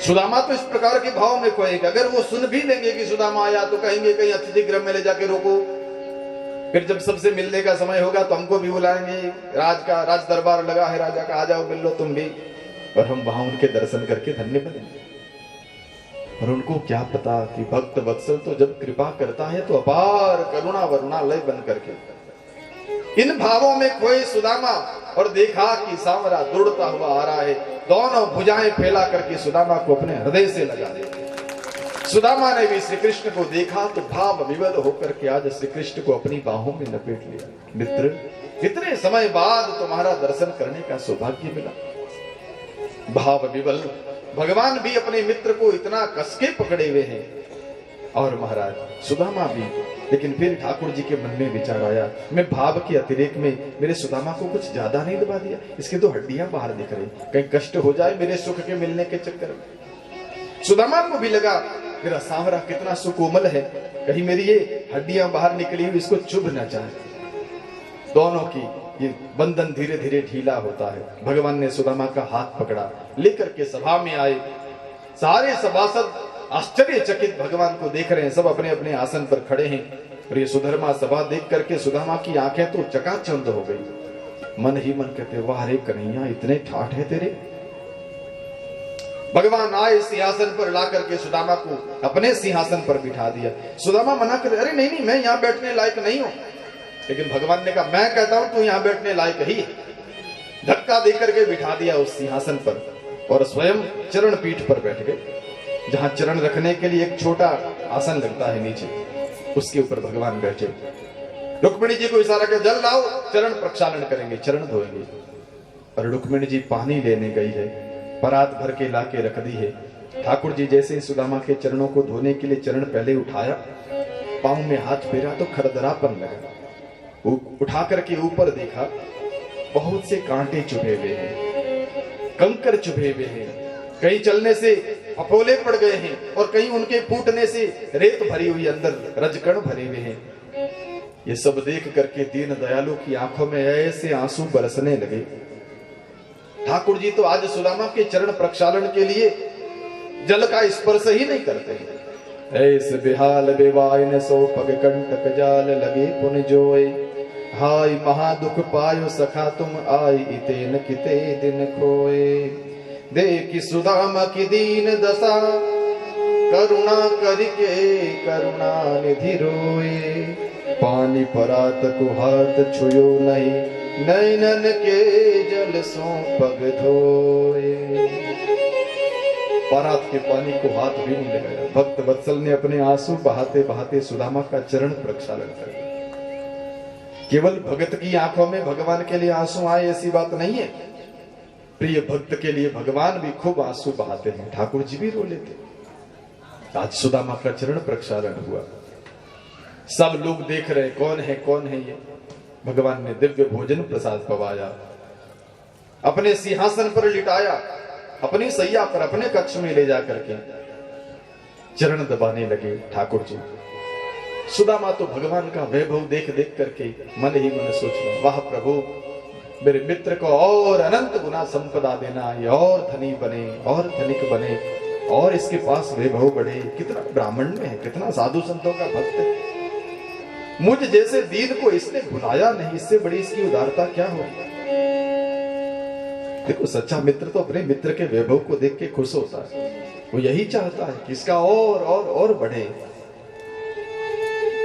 Speaker 1: सुदामा तो इस प्रकार के भाव में खोएगा। अगर वो सुन भी लेंगे कि सुदामा आया तो कहेंगे कहीं अतिथि गृह में ले जाके रोको, फिर जब सबसे मिलने का समय होगा तो हमको भी बुलाएंगे, राज दरबार लगा है राजा का, आ जाओ मिल लो तुम भी, और हम वहां उनके दर्शन करके धन्य बनेंगे। और उनको क्या पता कि भक्त वत्सल तो जब कृपा करता है तो अपार करुणा वरुणालय बन करके। इन भावों में खोए सुदामा और देखा कि सांवरा दौड़ता हुआ आ रहा है, दोनों भुजाएं फैला करके सुदामा को अपने हृदय से लगा दिया। सुदामा ने भी श्री कृष्ण को देखा तो भाव विवल होकर के आज श्री कृष्ण को अपनी बाहों में लपेट लिया। मित्र, कितने समय बाद तुम्हारा दर्शन करने का सौभाग्य मिला। भाव विवल भगवान भी अपने मित्र को इतना कसके पकड़े हुए हैं, और महाराज सुदामा भी। लेकिन फिर ठाकुर जी के मन में विचार आया, मैं भाव के अतिरेक में मेरे सुदामा को कुछ ज्यादा नहीं दबा दिया, इसके तो हड्डियां बाहर दिख रही, कहीं कष्ट हो जाए मेरे सुख के मिलने के चक्कर में। सुदामा को भी लगा मेरा सांवरा कितना सुकोमल है, कहीं मेरी ये हड्डियां बाहर निकली हुई इसको चुभ न जाए। दोनों की ये बंधन धीरे धीरे ढीला होता है। भगवान ने सुदामा का हाथ पकड़ा, लेकर के सभा में आए। सारे सभासद आश्चर्यचकित भगवान को देख रहे हैं, सब अपने अपने आसन पर खड़े हैं। और ये सुधर्मा सभा देख करके सुदामा की आंखें तो चकाचौंध हो गई। मन ही मन कहते, वाह रे कन्हैया, इतने ठाठ है तेरे। भगवान आए, सिंहासन पर ला करके सुदामा को अपने सिंहासन पर बिठा दिया। सुदामा मना कर, अरे नहीं नहीं, मैं यहाँ बैठने लायक नहीं हूं। लेकिन भगवान ने कहा, मैं कहता हूं तू यहाँ बैठने लायक ही है। धक्का देकर के बिठा दिया उस सिंहासन पर और स्वयं चरण पीठ पर बैठ गए। जहां चरण रखने के लिए एक छोटा आसन लगता है नीचे, उसके ऊपर भगवान बैठे। रुक्मिणी जी को इशारा किया, जल लाओ, चरण प्रक्षालन करेंगे, चरण धोएंगे। और रुक्मिणी जी पानी लेने गई है, परात भर के लाके रख दी है। ठाकुर जी जैसे सुदामा के चरणों को धोने के लिए चरण पहले उठाया, पांव में हाथ फेरा तो खरदरापन लगा। उठा करके ऊपर देखा, बहुत से कांटे चुभे हुए हैं, कंकर चुभे हुए हैं, कहीं चलने से अपोले पड़ गए हैं और कहीं उनके फूटने से रेत भरी हुई, अंदर रजकण भरे हुए हैं। ये सब देख करके दीन दयालु की आंखों में ऐसे आंसू बरसने लगे। ठाकुर जी तो आज सुदामा के चरण प्रक्षालन के लिए जल का स्पर्श ही नहीं करते हैं। ऐसे बेहाल बेवाइन सो पग कंटक जाल लगे पुन जोए, हाय महादुख पायो सखा तुम आई इते न किते दिन खोए। देखी सुदामा की दीन दशा, करुणा करके करुणा निधि रोए। पानी परात को हाथ छुयो नहीं, नैनन के जल सो पग धोए। परात के पानी को हाथ भी नहीं लगाया। भक्त वत्सल ने अपने आंसू बहाते बहाते सुदामा का चरण प्रक्षालन कर दिया। केवल भगत की आंखों में भगवान के लिए आंसू आए ऐसी बात नहीं है। प्रिय भक्त के लिए भगवान भी खूब आंसू बहाते हैं, ठाकुर जी भी रो लेते। आज सुदामा का चरण प्रक्षालन हुआ, सब लोग देख रहे कौन है ये। भगवान ने दिव्य भोजन प्रसाद पवाया, अपने सिंहासन पर लिटाया, अपनी सैया पर अपने कक्ष में ले जाकर के चरण दबाने लगे ठाकुर जी। सुदामा तो भगवान का वैभव देख देख करके मन ही मन सोचना, वाह प्रभु, मेरे मित्र को और अनंत गुना संपदा देना, ये और धनी बने और धनिक बने और इसके पास वैभव बढ़े। कितना ब्राह्मण में है, कितना साधु संतों का भक्त है। मुझ जैसे दीन को इसने भुलाया नहीं, इससे बड़ी इसकी उदारता क्या होगी। देखो, सच्चा मित्र तो अपने मित्र के वैभव को देख के खुश होता है। वो यही चाहता है कि इसका और बढ़े।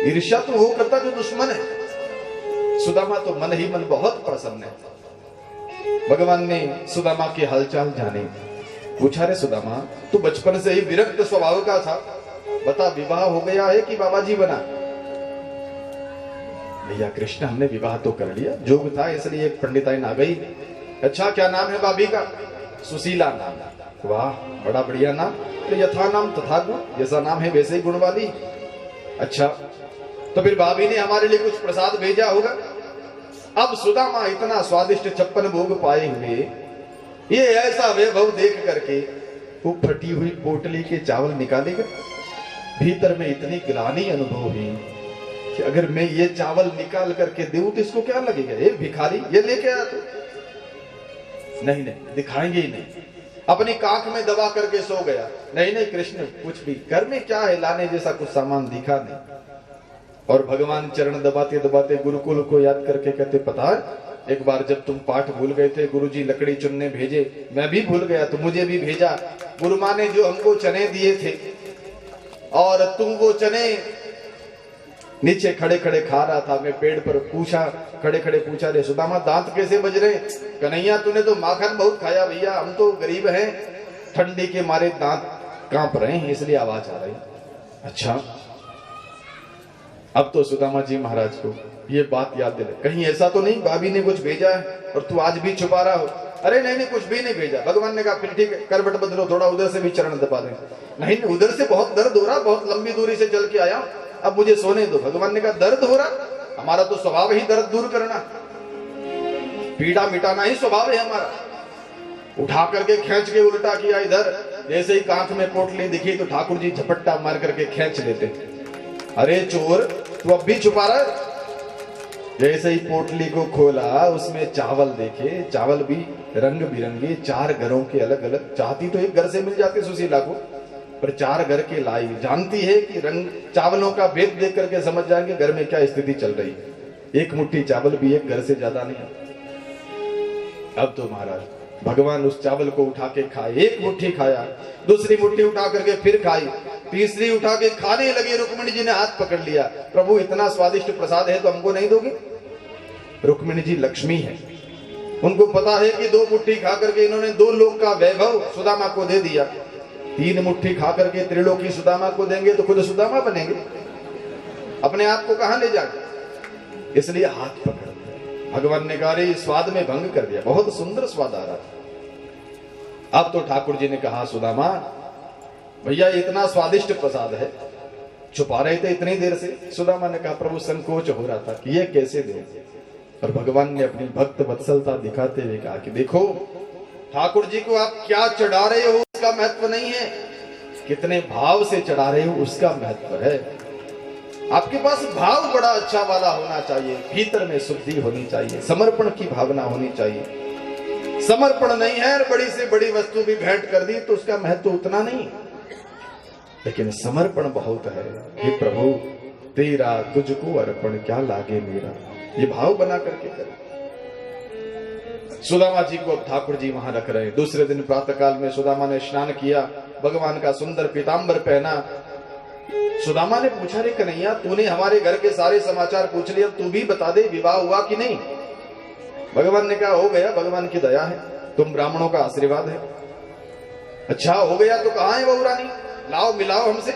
Speaker 1: ईर्ष्या तो वो करता जो दुश्मन है। सुदामा तो मन ही मन बहुत प्रसन्न है। भगवान ने सुदामा के हालचाल जाने, पूछा, रे सुदामा, तू बचपन से ही विरक्त स्वभाव का था, बता विवाह हो गया है कि बाबा जी बना? भैया कृष्ण, हमने विवाह तो कर लिया, जोग था इसलिए एक पंडिताइन आ गई। अच्छा, क्या नाम है भाभी का? सुशीला नाम। वाह, बड़ा बढ़िया नाम। तो यथा नाम तथा गुण, जैसा नाम है वैसे ही गुण वाली। अच्छा, तो फिर भाभी ने हमारे लिए कुछ प्रसाद भेजा होगा। अब सुदामा इतना स्वादिष्ट 56 भोग पाए हुए, ये ऐसा वैभव देख करके वो फटी हुई पोटली के चावल निकालेगा। भीतर में इतनी ग्लानि अनुभव हुई कि अगर मैं ये चावल निकाल करके दूं तो इसको क्या लगेगा, ये भिखारी ये लेके आया तो नहीं, दिखाएंगे ही नहीं। अपनी कांख में दबा करके सो गया। नहीं कृष्ण, कुछ भी घर में क्या है, लाने जैसा कुछ सामान दिखा नहीं। और भगवान चरण दबाते दबाते गुरुकुल को याद करके कहते, पता है एक बार जब तुम पाठ भूल गए थे, गुरुजी लकड़ी चुनने भेजे, मैं भी भूल गया तो मुझे भी भेजा। गुरु माँ ने जो हमको चने दिए थे और तुम वो चने नीचे खड़े खड़े खा रहा था, मैं पेड़ पर पूछा, खड़े खड़े पूछा, रे सुदामा दांत कैसे बज रहे? कन्हैया तूने तो माखन बहुत खाया भैया, हम तो गरीब हैं, ठंडी के मारे दांत कांप रहे हैं इसलिए आवाज आ रही। अच्छा, अब तो सुदामा जी महाराज को ये बात याद दिले, कहीं ऐसा तो नहीं भाभी ने कुछ भेजा है और तू आज भी छुपा रहा हो? अरे नहीं कुछ भी नहीं भेजा। भगवान ने कहा फिर ठीक है, करवट बदलो, थोड़ा उधर से भी चरण दबा दे। नहीं उधर से बहुत दर्द हो रहा, बहुत लंबी दूरी से चल के आया, अब मुझे सोने दो। भगवान ने कहा दर्द हो रहा, हमारा तो स्वभाव ही दर्द दूर करना, पीड़ा मिटाना ही स्वभाव है हमारा। उठा करके खींच के उल्टा किया इधर, जैसे ही कांख में पोटली दिखी तो ठाकुर जी झपट्टा मार करके खींच लेते। अरे चोर, तू अब भी छुपा रहा है। जैसे ही पोटली को खोला, उसमें चावल देखे, चावल भी रंग बिरंगे, 4 घरों के अलग अलग। चाहती तो एक घर से मिल जाती सुशीला को, पर 4 घर के लाई। जानती है कि रंग चावलों का भेद देख करके समझ जाएंगे घर में क्या स्थिति चल रही है। एक मुट्ठी चावल भी एक घर से ज्यादा नहीं। अब तो महाराज भगवान उस चावल को उठा के खाए। एक मुट्ठी खाया, दूसरी मुट्ठी उठा करके फिर खाई, तीसरी उठा के खाने लगे। रुक्मिणी जी ने हाथ पकड़ लिया, प्रभु इतना स्वादिष्ट प्रसाद है तो हमको नहीं दोगे? रुक्मिणी जी लक्ष्मी है, उनको पता है कि 2 मुट्ठी खा करके इन्होंने 2 लोक का वैभव सुदामा को दे दिया। 3 मुट्ठी खा करके त्रिलोकी सुदामा को देंगे तो खुद सुदामा बनेंगे, अपने आप को कहां ले जाएंगे। इसलिए हाथ पकड़, भगवान ने कहा रे स्वाद में भंग कर दिया, बहुत सुंदर स्वाद आ रहा था। अब तो ठाकुर जी ने कहा सुदामा भैया इतना स्वादिष्ट प्रसाद है, छुपा रहे थे इतनी देर से। सुदामा ने कहा प्रभु संकोच हो रहा था कि ये कैसे दे। और भगवान ने अपनी भक्त वत्सलता दिखाते हुए कहा कि देखो ठाकुर जी को आप क्या चढ़ा रहे हो उसका महत्व नहीं है, कितने भाव से चढ़ा रहे हो उसका महत्व है। आपके पास भाव बड़ा अच्छा वाला होना चाहिए, भीतर में शुद्धि होनी चाहिए, समर्पण की भावना होनी चाहिए। समर्पण नहीं है, बड़ी से बड़ी वस्तु भी भेंट कर दी तो उसका महत्व उतना नहीं, लेकिन समर्पण बहुत है। हे प्रभु तेरा तुझको अर्पण क्या लागे मेरा, ये भाव बना करके करें। सुदामा जी को अब ठाकुर जी वहां रख रहे हैं। दूसरे दिन प्रातः काल में सुदामा ने स्नान किया, भगवान का सुंदर पीतांबर पहना। सुदामा ने पूछा रे कन्हैया तूने हमारे घर के सारे समाचार पूछ लिए, अब तू भी बता दे विवाह हुआ कि नहीं। भगवान ने कहा हो गया, भगवान की दया है, तुम ब्राह्मणों का आशीर्वाद है। अच्छा हो गया तो कहां है बहू रानी, लाओ मिलाओ हमसे।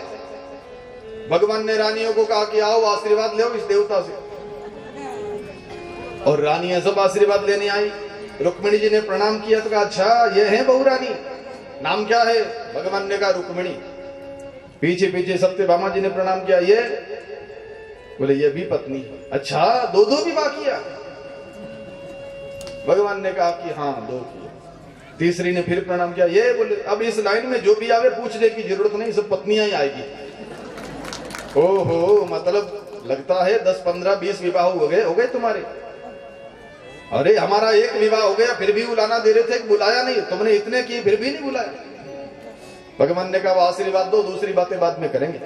Speaker 1: भगवान ने रानियों को कहा कि आओ आशीर्वाद ले इस देवता से, और रानियां सब आशीर्वाद लेने आई। रुक्मिणी जी ने प्रणाम किया तो कहा अच्छा ये है बहू रानी, नाम क्या है। भगवान ने कहा रुक्मिणी। पीछे पीछे सत्यभामा जी ने प्रणाम किया, ये बोले ये भी पत्नी। अच्छा 2 विवाह किया। भगवान ने कहा कि हाँ 2 किया। तीसरी ने फिर प्रणाम किया, ये बोले अब इस लाइन में जो भी आवे पूछने की जरूरत नहीं, सब पत्नियां ही आएगी। ओहो मतलब लगता है 10 15 20 विवाह हो गए तुम्हारे। अरे हमारा 1 विवाह हो गया फिर भी बुलाना दे रहे थे, बुलाया नहीं, तुमने इतने किए फिर भी नहीं बुलाया। भगवान ने कहा आशीर्वाद दो, दूसरी बातें बाद में करेंगे।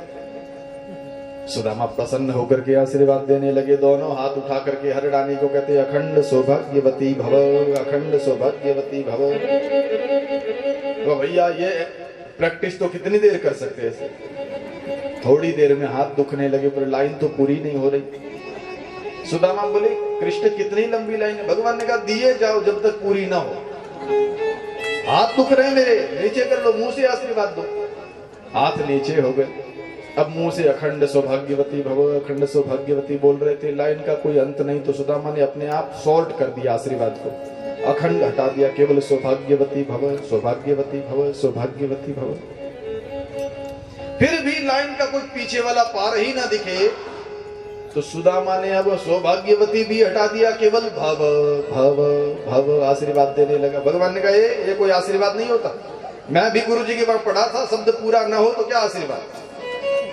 Speaker 1: सुदामा प्रसन्न होकर के आशीर्वाद देने लगे, दोनों हाथ उठा करके हर रानी को कहते अखंड सौभाग्यवती भव, अखंड सौभाग्यवती भव। तो भैया ये प्रैक्टिस तो कितनी देर कर सकते हैं ऐसे, थोड़ी देर में हाथ दुखने लगे, पर लाइन तो पूरी नहीं हो रही। सुदामा बोले कृष्ण कितनी लंबी लाइन है। भगवान ने कहा दिए जाओ जब तक पूरी ना हो। हाथ दुख रहे मेरे, नीचे कर लो, मुंह से आशीर्वाद दो। हाथ नीचे हो गए, अब मुंह से अखंड सौभाग्यवती भव, अखंड सौभाग्यवती बोल रहे थे, लाइन का कोई अंत नहीं। तो सुदामा ने अपने आप सॉल्ट कर दिया आशीर्वाद को, अखंड हटा दिया, केवल सौभाग्यवती भव, सौभाग्यवती भव, सौभाग्यवती भव। फिर भी लाइन का कोई पीछे वाला पार ही ना दिखे, तो सुदामा ने अब सौभाग्यवती भी हटा दिया, केवल भव भव भव आशीर्वाद देने लगा। भगवान ने कहा ये कोई आशीर्वाद नहीं होता, मैं भी गुरु जी के पास पढ़ा था, शब्द पूरा न हो तो क्या आशीर्वाद,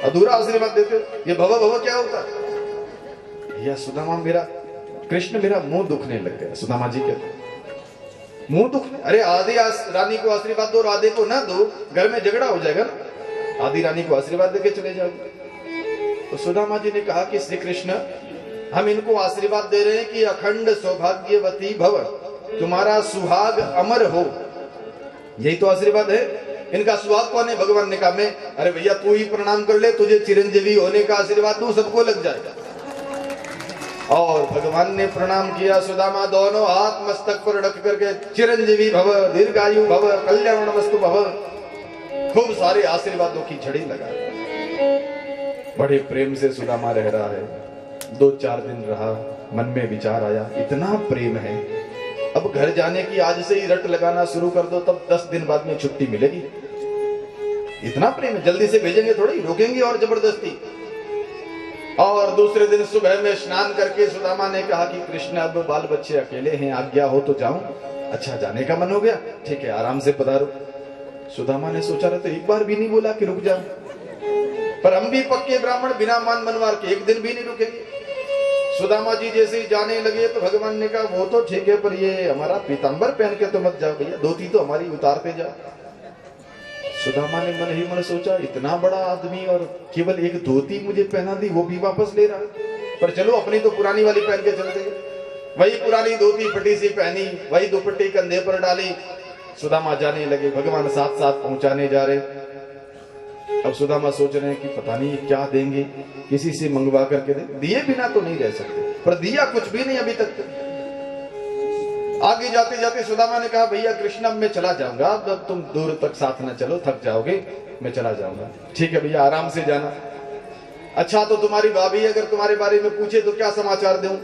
Speaker 1: अधूरा आशीर्वाद देते हो। ये भव भव क्या होता है। यह सुदामा मेरा, कृष्ण मेरा मुंह दुखने लग गया। सुदामा जी कहते मुंह दुखने, अरे आदि रानी को आशीर्वाद दो, आधे को ना दो, घर में झगड़ा हो जाएगा ना। आदि रानी को आशीर्वाद देके चले जाओगे। तो सुदामा जी ने कहा कि श्री कृष्ण हम इनको आशीर्वाद दे रहे हैं कि अखंड सौभाग्यवती भव, तुम्हारा सुहाग अमर हो, यही तो आशीर्वाद है। इनका सुहाग कौन है। भगवान ने कहा मैं, अरे भैया तू ही प्रणाम कर ले, तुझे चिरंजीवी होने का आशीर्वाद दूं, सबको लग जाएगा। और भगवान ने प्रणाम किया। सुदामा दोनों हाथ मस्तक पर रख करके चिरंजीवी भव, दीर्घायु भव, कल्याणमस्तु भव, खूब सारे आशीर्वादों की झड़ी लगा। बड़े प्रेम से सुदामा रह रहा है। 2-4 दिन रहा, मन में विचार आया इतना प्रेम है, अब घर जाने की आज से ही रट लगाना शुरू कर दो, तब 10 दिन बाद में छुट्टी मिलेगी। इतना प्रेम है, जल्दी से भेजेंगे थोड़ी, रोकेंगे और जबरदस्ती। और दूसरे दिन सुबह में स्नान करके सुदामा ने कहा कि कृष्ण अब बाल बच्चे अकेले हैं, आज्ञा हो तो जाऊं। अच्छा जाने का मन हो गया, ठीक है आराम से पधारो। सुदामा ने सोचा रहे तो एक बार भी नहीं बोला कि रुक जा, पर हम भी पक्के ब्राह्मण बिना मान मनवार के एक दिन भी नहीं रुकेंगे। सुदामा जी जैसे ही जाने लगे तो भगवान ने कहा वो तो ठीक है, पर ये हमारा पीतांबर पहन के तो मत जाओ भैया, धोती तो हमारी उतारते जाओ। सुदामा ने मन ही मन सोचा इतना बड़ा आदमी और केवल एक धोती मुझे पहना दी, वो भी वापस ले रहा है, पर चलो अपनी तो पुरानी वाली पहन के चलते। वही पुरानी धोती फटी सी पहनी, वही दुपट्टी कंधे पर डाली, सुदामा जाने लगे। भगवान साथ साथ पहुंचाने जा रहे। अब सुदामा सोच रहे हैं कि पता नहीं क्या देंगे, किसी से मंगवा करके दे, दिए बिना तो नहीं रह सकते, पर दिया कुछ भी नहीं अभी तक। आगे जाते जाते सुदामा ने कहा भैया कृष्णम मैं चला जाऊंगा, अब तुम दूर तक साथ न चलो, थक जाओगे, मैं चला जाऊंगा। ठीक है भैया आराम से जाना। अच्छा तो तुम्हारी भाभी अगर तुम्हारे बारे में पूछे तो क्या समाचार दूं?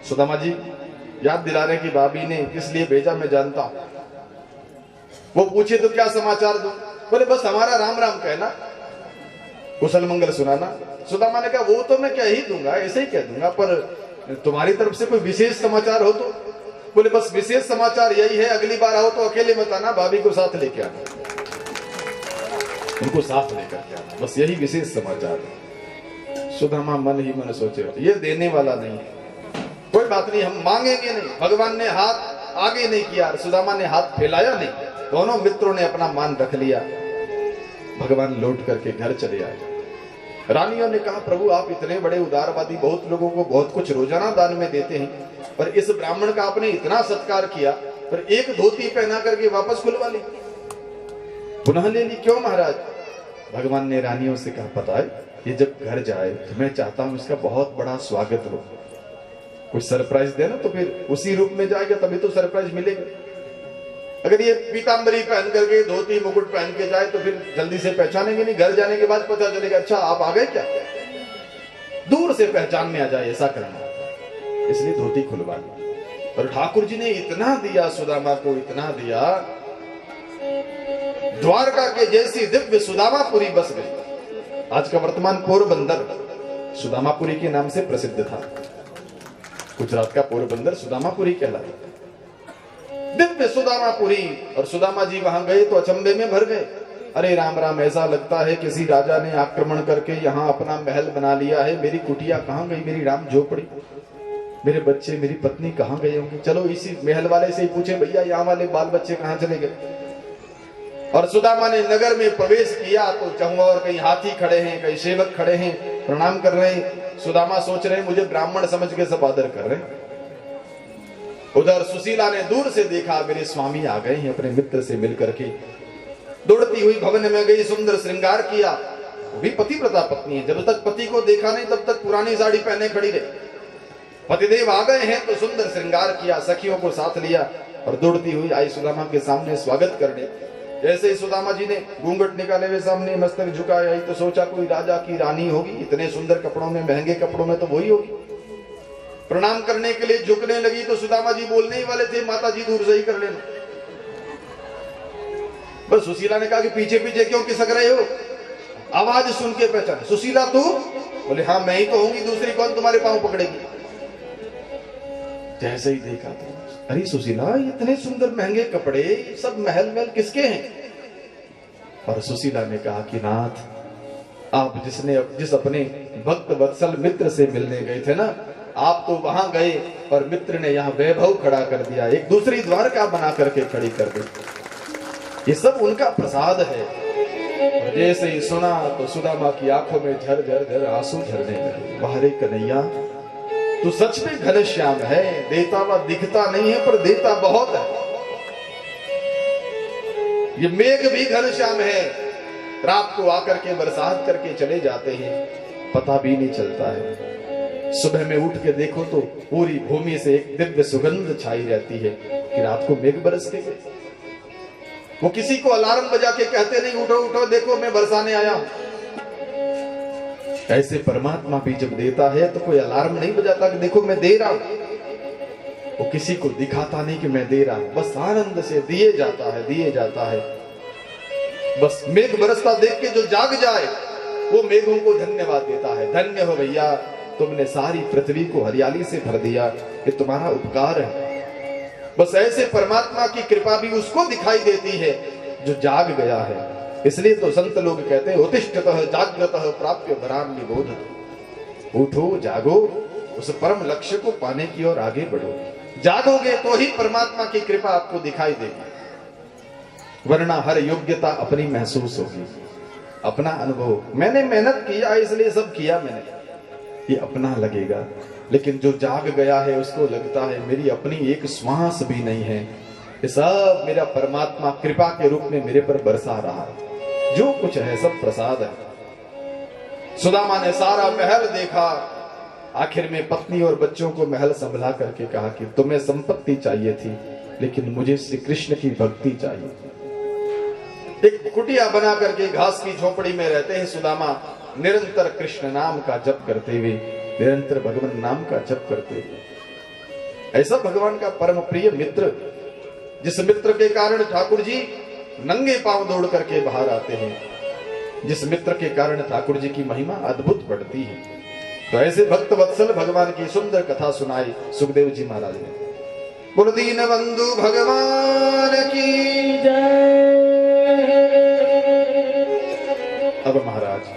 Speaker 1: सुदामा जी याद दिला रहे कि भाभी ने किस लिए भेजा मैं जानता हूं, वो पूछे तो क्या समाचार दूं? बोले बस हमारा राम राम कहना, कुशल मंगल सुनाना। सुदामा ने कहा वो तो मैं क्या ही दूंगा, ऐसे ही कह दूंगा, पर तुम्हारी तरफ से कोई विशेष समाचार हो तो? बोले बस विशेष समाचार यही है, अगली बार आओ तो अकेले मत आना, भाभी को साथ लेके आना, उनको साथ लेकर के आना, बस यही विशेष समाचार है। सुदामा मन ही मन सोचे ये देने वाला नहीं है, कोई बात नहीं हम मांगेंगे नहीं। भगवान ने हाथ आगे नहीं किया, सुदामा ने हाथ फैलाया नहीं, दोनों मित्रों ने अपना मान रख लिया। भगवान लौट करके घर चले आए। रानियों ने कहा प्रभु आप इतने बड़े उदारवादी, बहुत लोगों को बहुत कुछ रोजाना दान में देते हैं, पर इस ब्राह्मण का आपने इतना सत्कार किया, पर एक धोती पहना करके वापस खुलवा ली, पुनः ले ली, क्यों महाराज? भगवान ने रानियों से कहा पता है ये जब घर जाए तो मैं चाहता हूं इसका बहुत बड़ा स्वागत हो, कुछ सरप्राइज देना, तो फिर उसी रूप में जाएगा तभी तो सरप्राइज मिलेगा। अगर ये पीतांबरी पहन करके धोती मुकुट पहन के जाए तो फिर जल्दी से पहचानेंगे नहीं, घर जाने के बाद पता चलेगा अच्छा आप आ गए क्या, दूर से पहचान में आ जाए, ऐसा करना। इसलिए धोती खुलवा ली। और ठाकुर जी ने इतना दिया सुदामा को, इतना दिया, द्वारका के जैसी दिव्य सुदामापुरी बस गई। आज का वर्तमान पोरबंदर सुदामापुरी के नाम से प्रसिद्ध था, गुजरात का पोरबंदर सुदामापुरी कहलाता, दिव्य सुदामापुरी। और सुदामा जी वहां गए तो अचंभे में भर गए। अरे राम राम, ऐसा लगता है किसी राजा ने आक्रमण करके यहाँ अपना महल बना लिया है, मेरी कुटिया कहाँ गई, मेरी राम झोपड़ी, मेरे बच्चे मेरी पत्नी कहाँ गए होंगे, चलो इसी महल वाले से ही पूछे भैया यहाँ वाले बाल बच्चे कहाँ चले गए। और सुदामा ने नगर में प्रवेश किया तो चहुओर कहीं हाथी खड़े हैं, कहीं सेवक खड़े हैं, प्रणाम कर रहे हैं। सुदामा सोच रहे हैं मुझे ब्राह्मण समझ के सब आदर कर रहे हैं। उधर सुशीला ने दूर से देखा मेरे स्वामी आ गए हैं अपने मित्र से मिलकर के, दौड़ती हुई भवन में गई, सुंदर श्रृंगार किया। भी पतिव्रता पत्नी है, जब तक पति को देखा नहीं तब तक पुरानी साड़ी पहने खड़ी रही। पतिदेव आ गए हैं तो सुंदर श्रृंगार किया, सखियों को साथ लिया और दौड़ती हुई आई सुदामा के सामने स्वागत करने। जैसे ही सुदामा जी ने घूंघट निकाले हुए सामने मस्तक झुकाया ही तो सोचा कोई राजा की रानी होगी, इतने सुंदर कपड़ों में, महंगे कपड़ों में तो वही होगी। प्रणाम करने के लिए झुकने लगी तो सुदामा जी बोलने ही वाले थे माता जी दूर से ही कर लेना। बस सुशीला ने कहा कि पीछे पीछे क्यों खिसक रहे हो, आवाज सुन के पहचान, सुशीला तू? बोले हाँ मैं ही तो होंगी, दूसरी कौन तुम्हारे पांव पकड़ेगी। जैसे ही देखा तो अरे सुशीला इतने सुंदर महंगे कपड़े, सब महल महल किसके हैं? और सुशीला ने कहा कि नाथ आप जिस अपने भक्त वत्सल मित्र से मिलने गए थे ना, आप तो वहां गए और मित्र ने यहाँ वैभव खड़ा कर दिया, एक दूसरी द्वारका बना करके खड़ी कर दी, ये सब उनका प्रसाद है। और जैसे ही सुना तो सुदामा की आंखों में झर झर झर आंसू झरने लगे। बाहरे कन्हैया तू सच में घनश्याम है, देता हुआ दिखता नहीं है पर देता बहुत है। ये मेघ भी घनश्याम है, रात को आकर के बरसात करके चले जाते हैं, पता भी नहीं चलता है। सुबह में उठ के देखो तो पूरी भूमि से एक दिव्य सुगंध छाई रहती है कि रात को मेघ बरस के गए। वो किसी को अलार्म बजा के कहते नहीं उठो उठो देखो मैं बरसाने आया हूं। ऐसे परमात्मा भी जब देता है तो कोई अलार्म नहीं बजाता कि देखो मैं दे रहा हूं, वो किसी को दिखाता नहीं कि मैं दे रहा हूं, बस आनंद से दिए जाता है, दिए जाता है। बस मेघ बरसता देख के जो जाग जाए वो मेघों को धन्यवाद देता है, धन्य हो भैया तुमने सारी पृथ्वी को हरियाली से भर दिया, ये तुम्हारा उपकार है। बस ऐसे परमात्मा की कृपा भी उसको दिखाई देती है जो जाग गया है। इसलिए तो संत लोग कहते हैं उत्तिष्ठतः जाग्रतः प्राप्य वरान निबोधत। उठो जागो, उस परम लक्ष्य को पाने की ओर आगे बढ़ो। जागोगे तो ही परमात्मा की कृपा आपको दिखाई देगी, वरना हर योग्यता अपनी महसूस होगी, अपना अनुभव। मैंने मेहनत किया इसलिए सब किया मैंने, ये अपना लगेगा। लेकिन जो जाग गया है उसको लगता है मेरी अपनी एक श्वास भी नहीं है, ये सब मेरा परमात्मा कृपा के रूप में मेरे पर बरसा रहा है, जो कुछ है सब प्रसाद है। सुदामा ने सारा महल देखा, आखिर में पत्नी और बच्चों को महल संभला करके कहा कि तुम्हें संपत्ति चाहिए थी, लेकिन मुझे श्री कृष्ण की भक्ति चाहिए थी। एक कुटिया बना करके घास की झोपड़ी में रहते हैं सुदामा, निरंतर कृष्ण नाम का जप करते हुए, निरंतर भगवान नाम का जप करते हुए। ऐसा भगवान का परम प्रिय मित्र, जिस मित्र के कारण ठाकुर जी नंगे पांव दौड़ करके बाहर आते हैं, जिस मित्र के कारण ठाकुर जी की महिमा अद्भुत बढ़ती है। तो ऐसे भक्त वत्सल भगवान की सुंदर कथा सुनाई सुखदेव जी महाराज ने। बोल दीन बंधु भगवान की जय। अब महाराज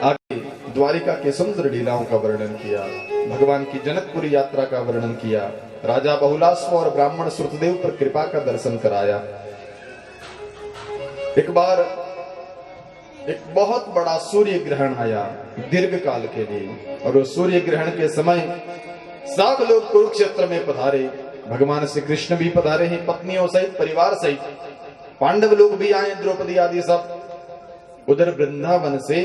Speaker 1: आगे द्वारिका के सुंदर लीलाओं का वर्णन किया, भगवान की जनकपुरी यात्रा का वर्णन किया, राजा बहुलास्व और ब्राह्मण श्रुतदेव पर कृपा का दर्शन कराया। एक बार एक बहुत बड़ा सूर्य ग्रहण आया दीर्घ काल के लिए, और उस सूर्य ग्रहण के समय सब लोग कुरुक्षेत्र में पधारे। भगवान श्री कृष्ण भी पधारे हैं पत्नियों सहित, परिवार सहित, पांडव लोग भी आए, द्रौपदी आदि सब। उधर वृंदावन से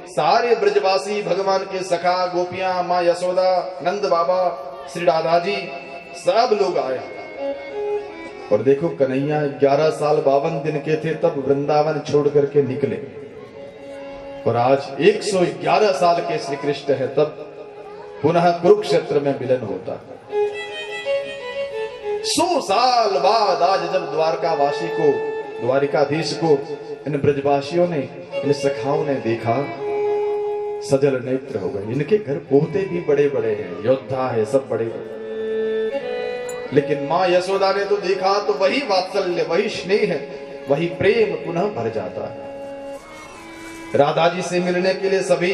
Speaker 1: सारे ब्रजवासी, भगवान के सखा, गोपियां, माँ यशोदा, नंद बाबा, श्री राधा जी, सब लोग आए। और देखो कन्हैया 11 साल 52 दिन के थे तब वृंदावन छोड़ करके निकले, और आज 111 साल के श्री कृष्ण है तब पुनः कुरुक्षेत्र में मिलन होता है। 100 साल बाद आज जब द्वारकावासी को, द्वारिकाधीश को इन ब्रजवासियों ने, इन सखाओं ने देखा, सजल नेत्र हो गए। इनके घर पोते भी बड़े बड़े हैं, योद्धा है, सब बड़े बड़े। लेकिन माँ यशोदा ने तो देखा तो वही वात्सल्य, वही स्नेह, वही प्रेम पुनः भर जाता है। राधा जी से मिलने के लिए सभी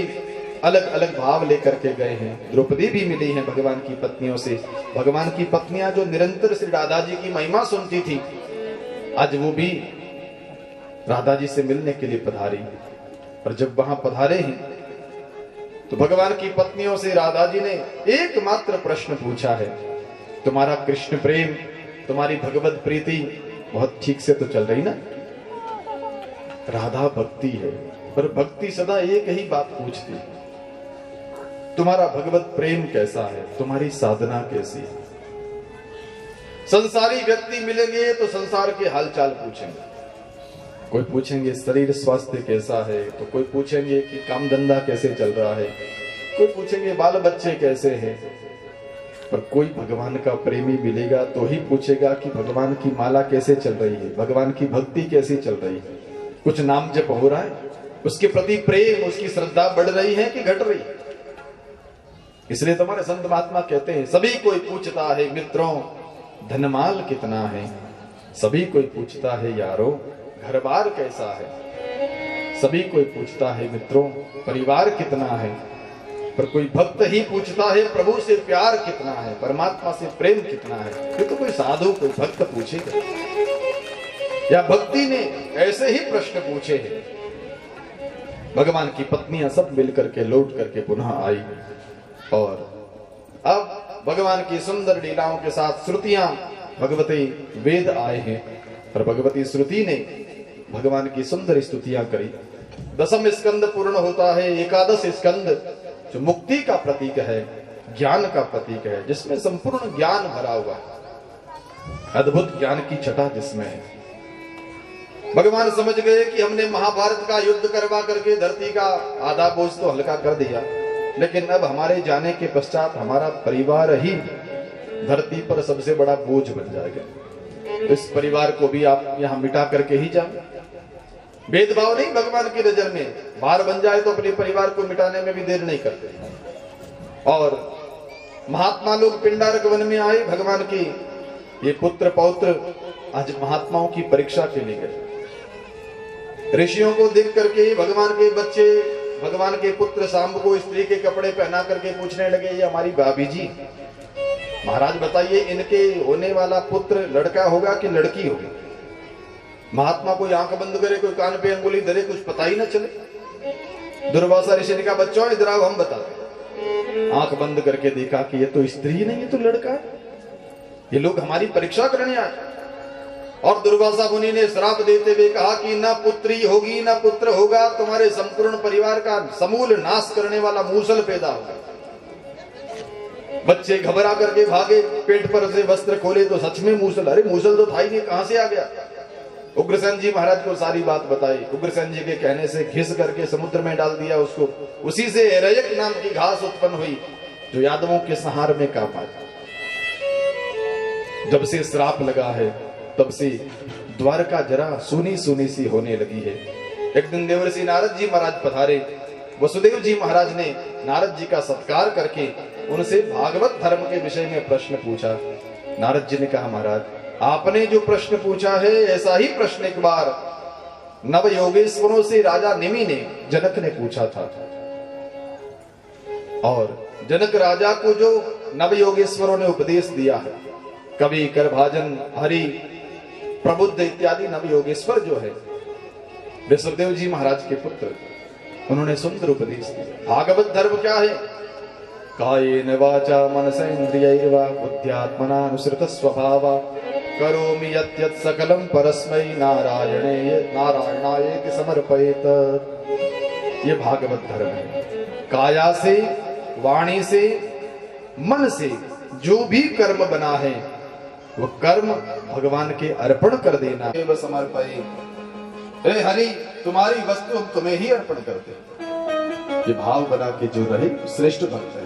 Speaker 1: अलग अलग भाव लेकर के गए हैं। द्रौपदी भी मिली हैं भगवान की पत्नियों से। भगवान की पत्नियां जो निरंतर श्री राधा जी की महिमा सुनती थी, आज वो भी राधा जी से मिलने के लिए पधारी। और जब वहां पधारे हैं तो भगवान की पत्नियों से राधा जी ने एकमात्र प्रश्न पूछा है, तुम्हारा कृष्ण प्रेम, तुम्हारी भगवत प्रीति बहुत ठीक से तो चल रही ना? राधा भक्ति है, पर भक्ति सदा एक ही बात पूछती है, तुम्हारा भगवत प्रेम कैसा है, तुम्हारी साधना कैसी है? संसारी व्यक्ति मिलेंगे तो संसार के हालचाल पूछेंगे, कोई पूछेंगे शरीर स्वास्थ्य कैसा है, तो कोई पूछेंगे कि काम धंधा कैसे चल रहा है, कोई पूछेंगे बाल बच्चे कैसे हैं। पर कोई भगवान का प्रेमी मिलेगा तो ही पूछेगा कि भगवान की माला कैसे चल रही है, भगवान की भक्ति कैसी चल रही है, कुछ नाम जप हो रहा है, उसके प्रति प्रेम, उसकी श्रद्धा बढ़ रही है कि घट रही है। इसलिए तुम्हारे संत महात्मा कहते हैं, सभी कोई पूछता है मित्रों धनमाल कितना है, सभी कोई पूछता है यारो घर बार कैसा है, सभी कोई पूछता है मित्रों परिवार कितना है, पर कोई भक्त ही पूछता है प्रभु से प्यार कितना है, परमात्मा से प्रेम कितना है। ये तो कोई साधु, कोई भक्त पूछेगा, या भक्ति ने ऐसे ही प्रश्न पूछे हैं। भगवान की पत्नियां सब मिलकर के लौट करके पुनः आई, और अब भगवान की सुंदर लीलाओं के साथ श्रुतियां, भगवती वेद आए हैं, और भगवती श्रुति ने भगवान की सुंदर स्तुतियां करी। 10वां स्कंद पूर्ण होता है, 11वां स्कंद जो मुक्ति का प्रतीक है, ज्ञान का प्रतीक है, जिसमें संपूर्ण ज्ञान भरा हुआ है, अद्भुत ज्ञान की छटा जिसमें है। भगवान समझ गए कि हमने महाभारत का युद्ध करवा करके धरती का आधा बोझ तो हल्का कर दिया, लेकिन अब हमारे जाने के पश्चात हमारा परिवार ही धरती पर सबसे बड़ा बोझ बन जाएगा। तो इस परिवार को भी आप यहाँ मिटा करके ही जाओ। भेदभाव नहीं भगवान की नजर में, बाहर बन जाए तो अपने परिवार को मिटाने में भी देर नहीं करते। और महात्मा लोग पिंडारक वन में आए, भगवान की ये पुत्र पौत्र आज महात्माओं की परीक्षा के लिए गए। ऋषियों को देख करके भगवान के बच्चे, भगवान के पुत्र शांब को स्त्री के कपड़े पहना करके पूछने लगे, ये हमारी भाभी जी, महाराज बताइए इनके होने वाला पुत्र लड़का होगा कि लड़की होगी? महात्मा कोई आंख बंद करे, कोई कान पे अंगुली धरे, कुछ पता ही ना चले। दुर्वासा ऋषि ने कहा, बच्चों इधर आओ, हम बताते। आंख बंद करके देखा कि ये तो स्त्री नहीं, ये तो लड़का है। ये लोग हमारी परीक्षा करने आए। और दुर्वासा मुनि ने श्राप देते हुए कहा कि ना पुत्री होगी ना पुत्र होगा, तुम्हारे संपूर्ण परिवार का समूल नाश करने वाला मूसल पैदा होगा। बच्चे घबरा करके भागे, पेट पर से वस्त्र खोले तो सच में मूसल। अरे मूसल तो था ही नहीं, कहां से आ गया? उग्रसेन जी महाराज को सारी बात बताई। उग्रसेन जी के कहने से घिस करके समुद्र में डाल दिया उसको। उसी से रयक नाम की घास उत्पन्न हुई जो यादवों के संहार में काम आई। जब से श्राप लगा है तब से द्वारका जरा सूनी सूनी सी होने लगी है। एक दिन देवर्षि नारद जी महाराज पधारे। वसुदेव जी महाराज ने नारद जी का सत्कार करके उनसे भागवत धर्म के विषय में प्रश्न पूछा। नारद जी ने कहा, महाराज आपने जो प्रश्न पूछा है ऐसा ही प्रश्न एक बार नव योगेश्वरों से राजा निमि ने जनक ने पूछा था। और जनक राजा को जो नव योगेश्वरों ने उपदेश दिया है, कवि, करभाजन, हरि, प्रबुद्ध इत्यादि नव योगेश्वर जो है ऋषभदेव जी महाराज के पुत्र, उन्होंने सुंदर उपदेश दिया। भागवत धर्म क्या है? कायेन वाचा मनसेन्द्रियैर्वा बुद्ध्यात्मनानुसृत स्वभावा करोमि यत् यत् सकलं परस्मै नारायणाय समर्पयेत। ये भागवत धर्म है। काया से, वाणी से, मन से जो भी कर्म बना है वो कर्म भगवान के अर्पण कर देना। समर्पयेत। हे हरि, तुम्हारी वस्तु हम तुम्हें ही अर्पण करते हैं। ये भाव बना के जो रहे श्रेष्ठ भक्त है।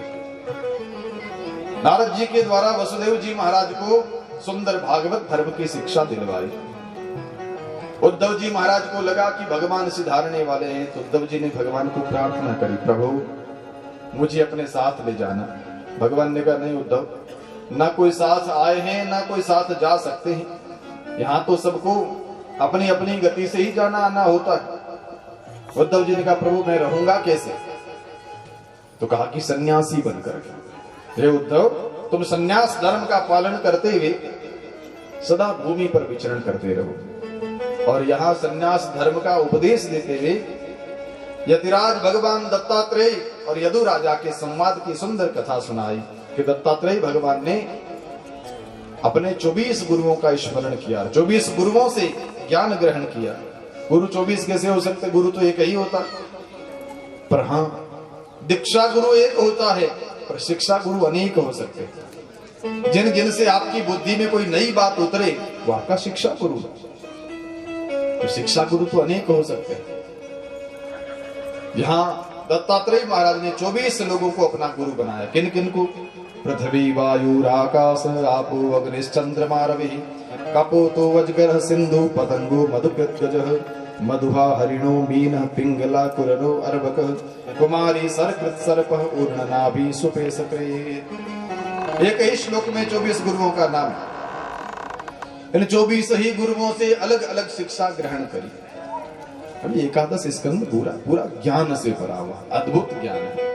Speaker 1: नारद जी के द्वारा वसुदेव जी महाराज को सुंदर भागवत धर्म की शिक्षा दिलवाई। उद्धव जी महाराज को लगा कि भगवान सिधारने वाले हैं, तो उद्धव जी ने भगवान को प्रार्थना करी, प्रभु मुझे अपने साथ ले जाना। भगवान ने कहा, नहीं उद्धव, ना कोई साथ आए हैं ना कोई साथ जा सकते हैं। यहाँ तो सबको अपनी अपनी गति से ही जाना आना होता है। उद्धव जी ने कहा, प्रभु मैं रहूंगा कैसे? तो कहा कि सन्यासी बनकर। हे उद्धव, तुम सन्यास धर्म का पालन करते हुए सदा भूमि पर विचरण करते रहो। और यहाँ सन्यास धर्म का उपदेश देते हुए यतिराज भगवान दत्तात्रेय और यदु राजा के संवाद की सुंदर कथा सुनाई कि दत्तात्रेय भगवान ने अपने 24 गुरुओं का स्मरण किया, 24 गुरुओं से ज्ञान ग्रहण किया। गुरु 24 कैसे हो सकते? गुरु तो एक ही होता। पर हाँ, दीक्षा गुरु एक होता है पर शिक्षा गुरु अनेक हो सकते हैं। जिन जिन से आपकी बुद्धि में कोई नई बात उतरे वो आपका शिक्षा गुरु है। तो शिक्षा गुरु तो अनेक हो सकते हैं। यहाँ दत्तात्रेय महाराज ने 24 लोगों को अपना गुरु बनाया। किन किन को? पृथ्वी, वायु, आकाश, आपो, अग्निश्चंद्रमा, रवि, कपोतो, वज्गर, सिंधु, पतंगो, मधुकृतगजः, मधुहा, हरिणो, मीन, पिंगला, कुररो, अर्भक, कुमारी, सर्कृत, सर्पः, ऊर्णनाभि, सुपेशकृत। एक ही श्लोक में 24 गुरुओं का नाम। इन 24 ही गुरुओं से अलग अलग शिक्षा ग्रहण करी। अभी एकादश स्कंद पूरा पूरा ज्ञान से भरा हुआ अद्भुत ज्ञान है।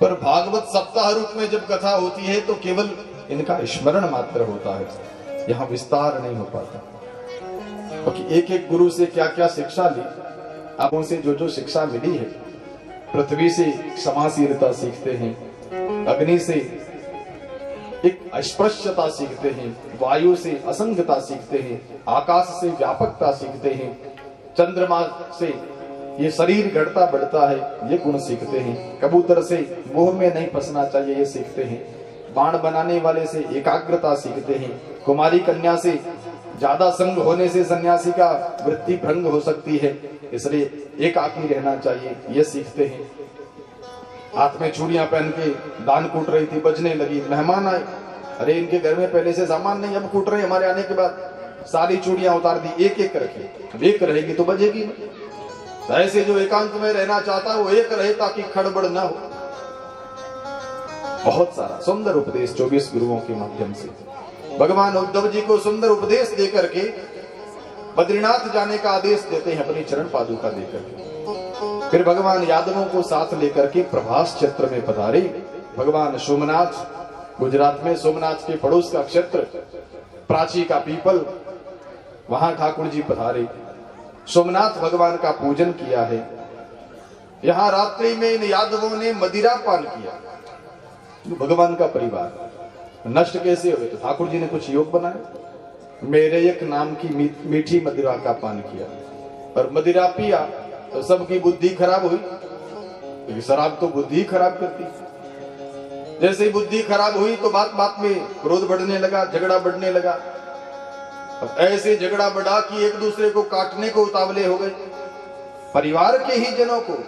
Speaker 1: पर भागवत सप्ताह रूप में जब कथा होती है तो केवल इनका स्मरण मात्र होता है, यहाँ विस्तार नहीं हो पाता। क्योंकि एक एक गुरु से क्या क्या शिक्षा ली, आप उनसे जो जो शिक्षा मिली है, पृथ्वी से क्षमाशीलता सीखते हैं, अग्नि से एक अस्पृश्यता सीखते हैं, वायु से असंगता सीखते हैं, आकाश से व्यापकता सीखते हैं, चंद्रमा से ये शरीर घटता बढ़ता है ये गुण सीखते हैं, कबूतर से मोह में नहीं फंसना चाहिए ये सीखते हैं, बाण बनाने वाले से एकाग्रता सीखते हैं, कुमारी कन्या से ज्यादा संग होने से सन्यासी का वृत्ति भंग हो सकती है, इसलिए एकाकी रहना चाहिए ये सीखते हैं। हाथ में चूड़ियां पहन के दान कूट रही थी, बजने लगी, मेहमान आए, अरे इनके घर में पहले से सामान नहीं, अब कूट रहे हमारे आने के बाद, सारी चूड़ियां उतार दी, एक एक रखी, अब एक रहेगी तो बजेगी। ऐसे जो एकांत में रहना चाहता है वो एक रहे ताकि खड़बड़ ना हो। बहुत सारा सुंदर उपदेश 24 गुरुओं के माध्यम से। भगवान उद्धव जी को सुंदर उपदेश देकर के बद्रीनाथ जाने का आदेश देते हैं अपनी चरण पादुका देकर के। फिर भगवान यादवों को साथ लेकर के प्रभास क्षेत्र में पधारे। भगवान सोमनाथ, गुजरात में सोमनाथ के पड़ोस का क्षेत्र प्राची का पीपल, वहां ठाकुर जी पधारे। सोमनाथ भगवान का पूजन किया है। यहां रात्रि में इन यादवों ने मदिरा पान किया। भगवान का परिवार नष्ट कैसे हुए? तो ठाकुर जी ने कुछ योग बनाया, मेरे एक नाम की मीठी मदिरा का पान किया और मदिरा पिया तो सबकी बुद्धि खराब हुई, क्योंकि शराब तो बुद्धि खराब करती। जैसे ही बुद्धि खराब हुई तो बात बात में क्रोध बढ़ने लगा, झगड़ा बढ़ने लगा। अब ऐसे झगड़ा बढ़ा कि एक दूसरे को काटने को उतावले हो गए। परिवार के ही जनों को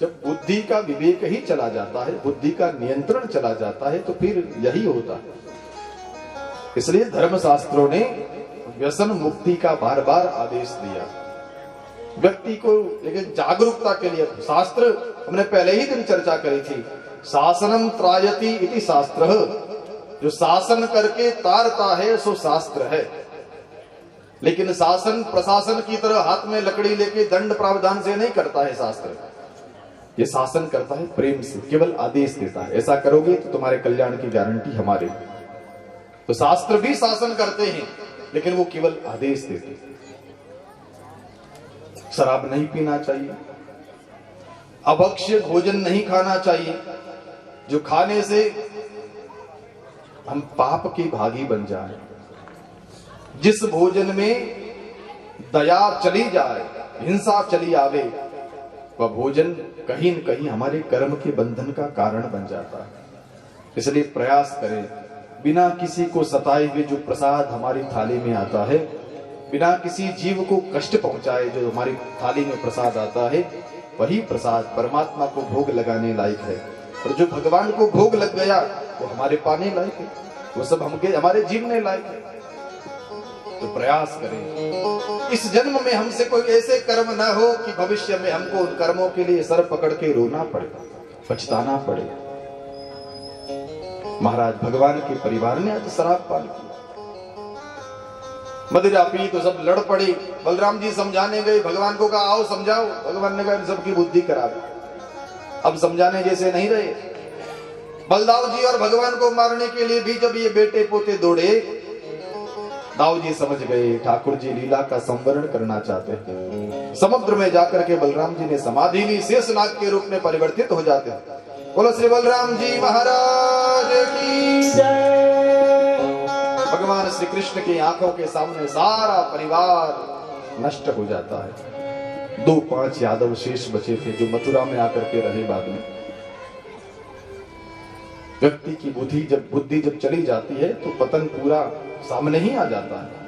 Speaker 1: जब बुद्धि का विवेक ही चला जाता है, बुद्धि का नियंत्रण चला जाता है, तो फिर यही होता है। इसलिए धर्मशास्त्रों ने व्यसन मुक्ति का बार बार आदेश दिया व्यक्ति को। लेकिन जागरूकता के लिए शास्त्र, हमने पहले ही दिन चर्चा करी थी, शासनम त्रायति इति शास्त्र, जो शासन करके तारता है सो शास्त्र है। लेकिन शासन प्रशासन की तरह हाथ में लकड़ी लेके दंड प्रावधान से नहीं करता है शास्त्र। ये शासन करता है प्रेम से, केवल आदेश देता है, ऐसा करोगे तो तुम्हारे कल्याण की गारंटी हमारे। तो शास्त्र भी शासन करते हैं, लेकिन वो केवल आदेश देते हैं। शराब नहीं पीना चाहिए, अभक्ष्य भोजन नहीं खाना चाहिए, जो खाने से हम पाप के भागी बन जाए। जिस भोजन में दया चली जाए, हिंसा चली आवे, वह भोजन कहीं न कहीं हमारे कर्म के बंधन का कारण बन जाता है। इसलिए प्रयास करें, बिना किसी को सताए हुए जो प्रसाद हमारी थाली में आता है, बिना किसी जीव को कष्ट पहुंचाए जो हमारी थाली में प्रसाद आता है, वही प्रसाद परमात्मा को भोग लगाने लायक है। और जो भगवान को भोग लग गया वो हमारे पाने लायक है, वो सब हमारे जीवने लायक है। तो प्रयास करें इस जन्म में हमसे कोई ऐसे कर्म न हो कि भविष्य में हमको उन कर्मों के लिए सर पकड़ के रोना पड़े, पछताना पड़े। महाराज भगवान के परिवार ने आज शराब पान की, मदिरा पी तो सब लड़ पड़ी। बलराम जी समझाने गए, भगवान को कहा आओ समझाओ। भगवान ने कहा सबकी बुद्धि खराब, अब समझाने जैसे नहीं रहे। बलदाव जी और भगवान को मारने के लिए भी जब ये बेटे पोते दौड़े, दाऊ जी समझ गए ठाकुर जी लीला का संवरण करना चाहते हैं। समुद्र में जाकर के बलराम जी ने समाधि ली, शेषनाग के रूप में परिवर्तित हो जाते हैं। बोलो श्री बलराम जी महाराज की जय। भगवान श्री कृष्ण की आंखों के सामने सारा परिवार नष्ट हो जाता है। 2-5 यादव शेष बचे थे जो मथुरा में आकर के रहे। बाद में व्यक्ति की बुद्धि जब चली जाती है तो पतन पूरा सामने ही आ जाता है।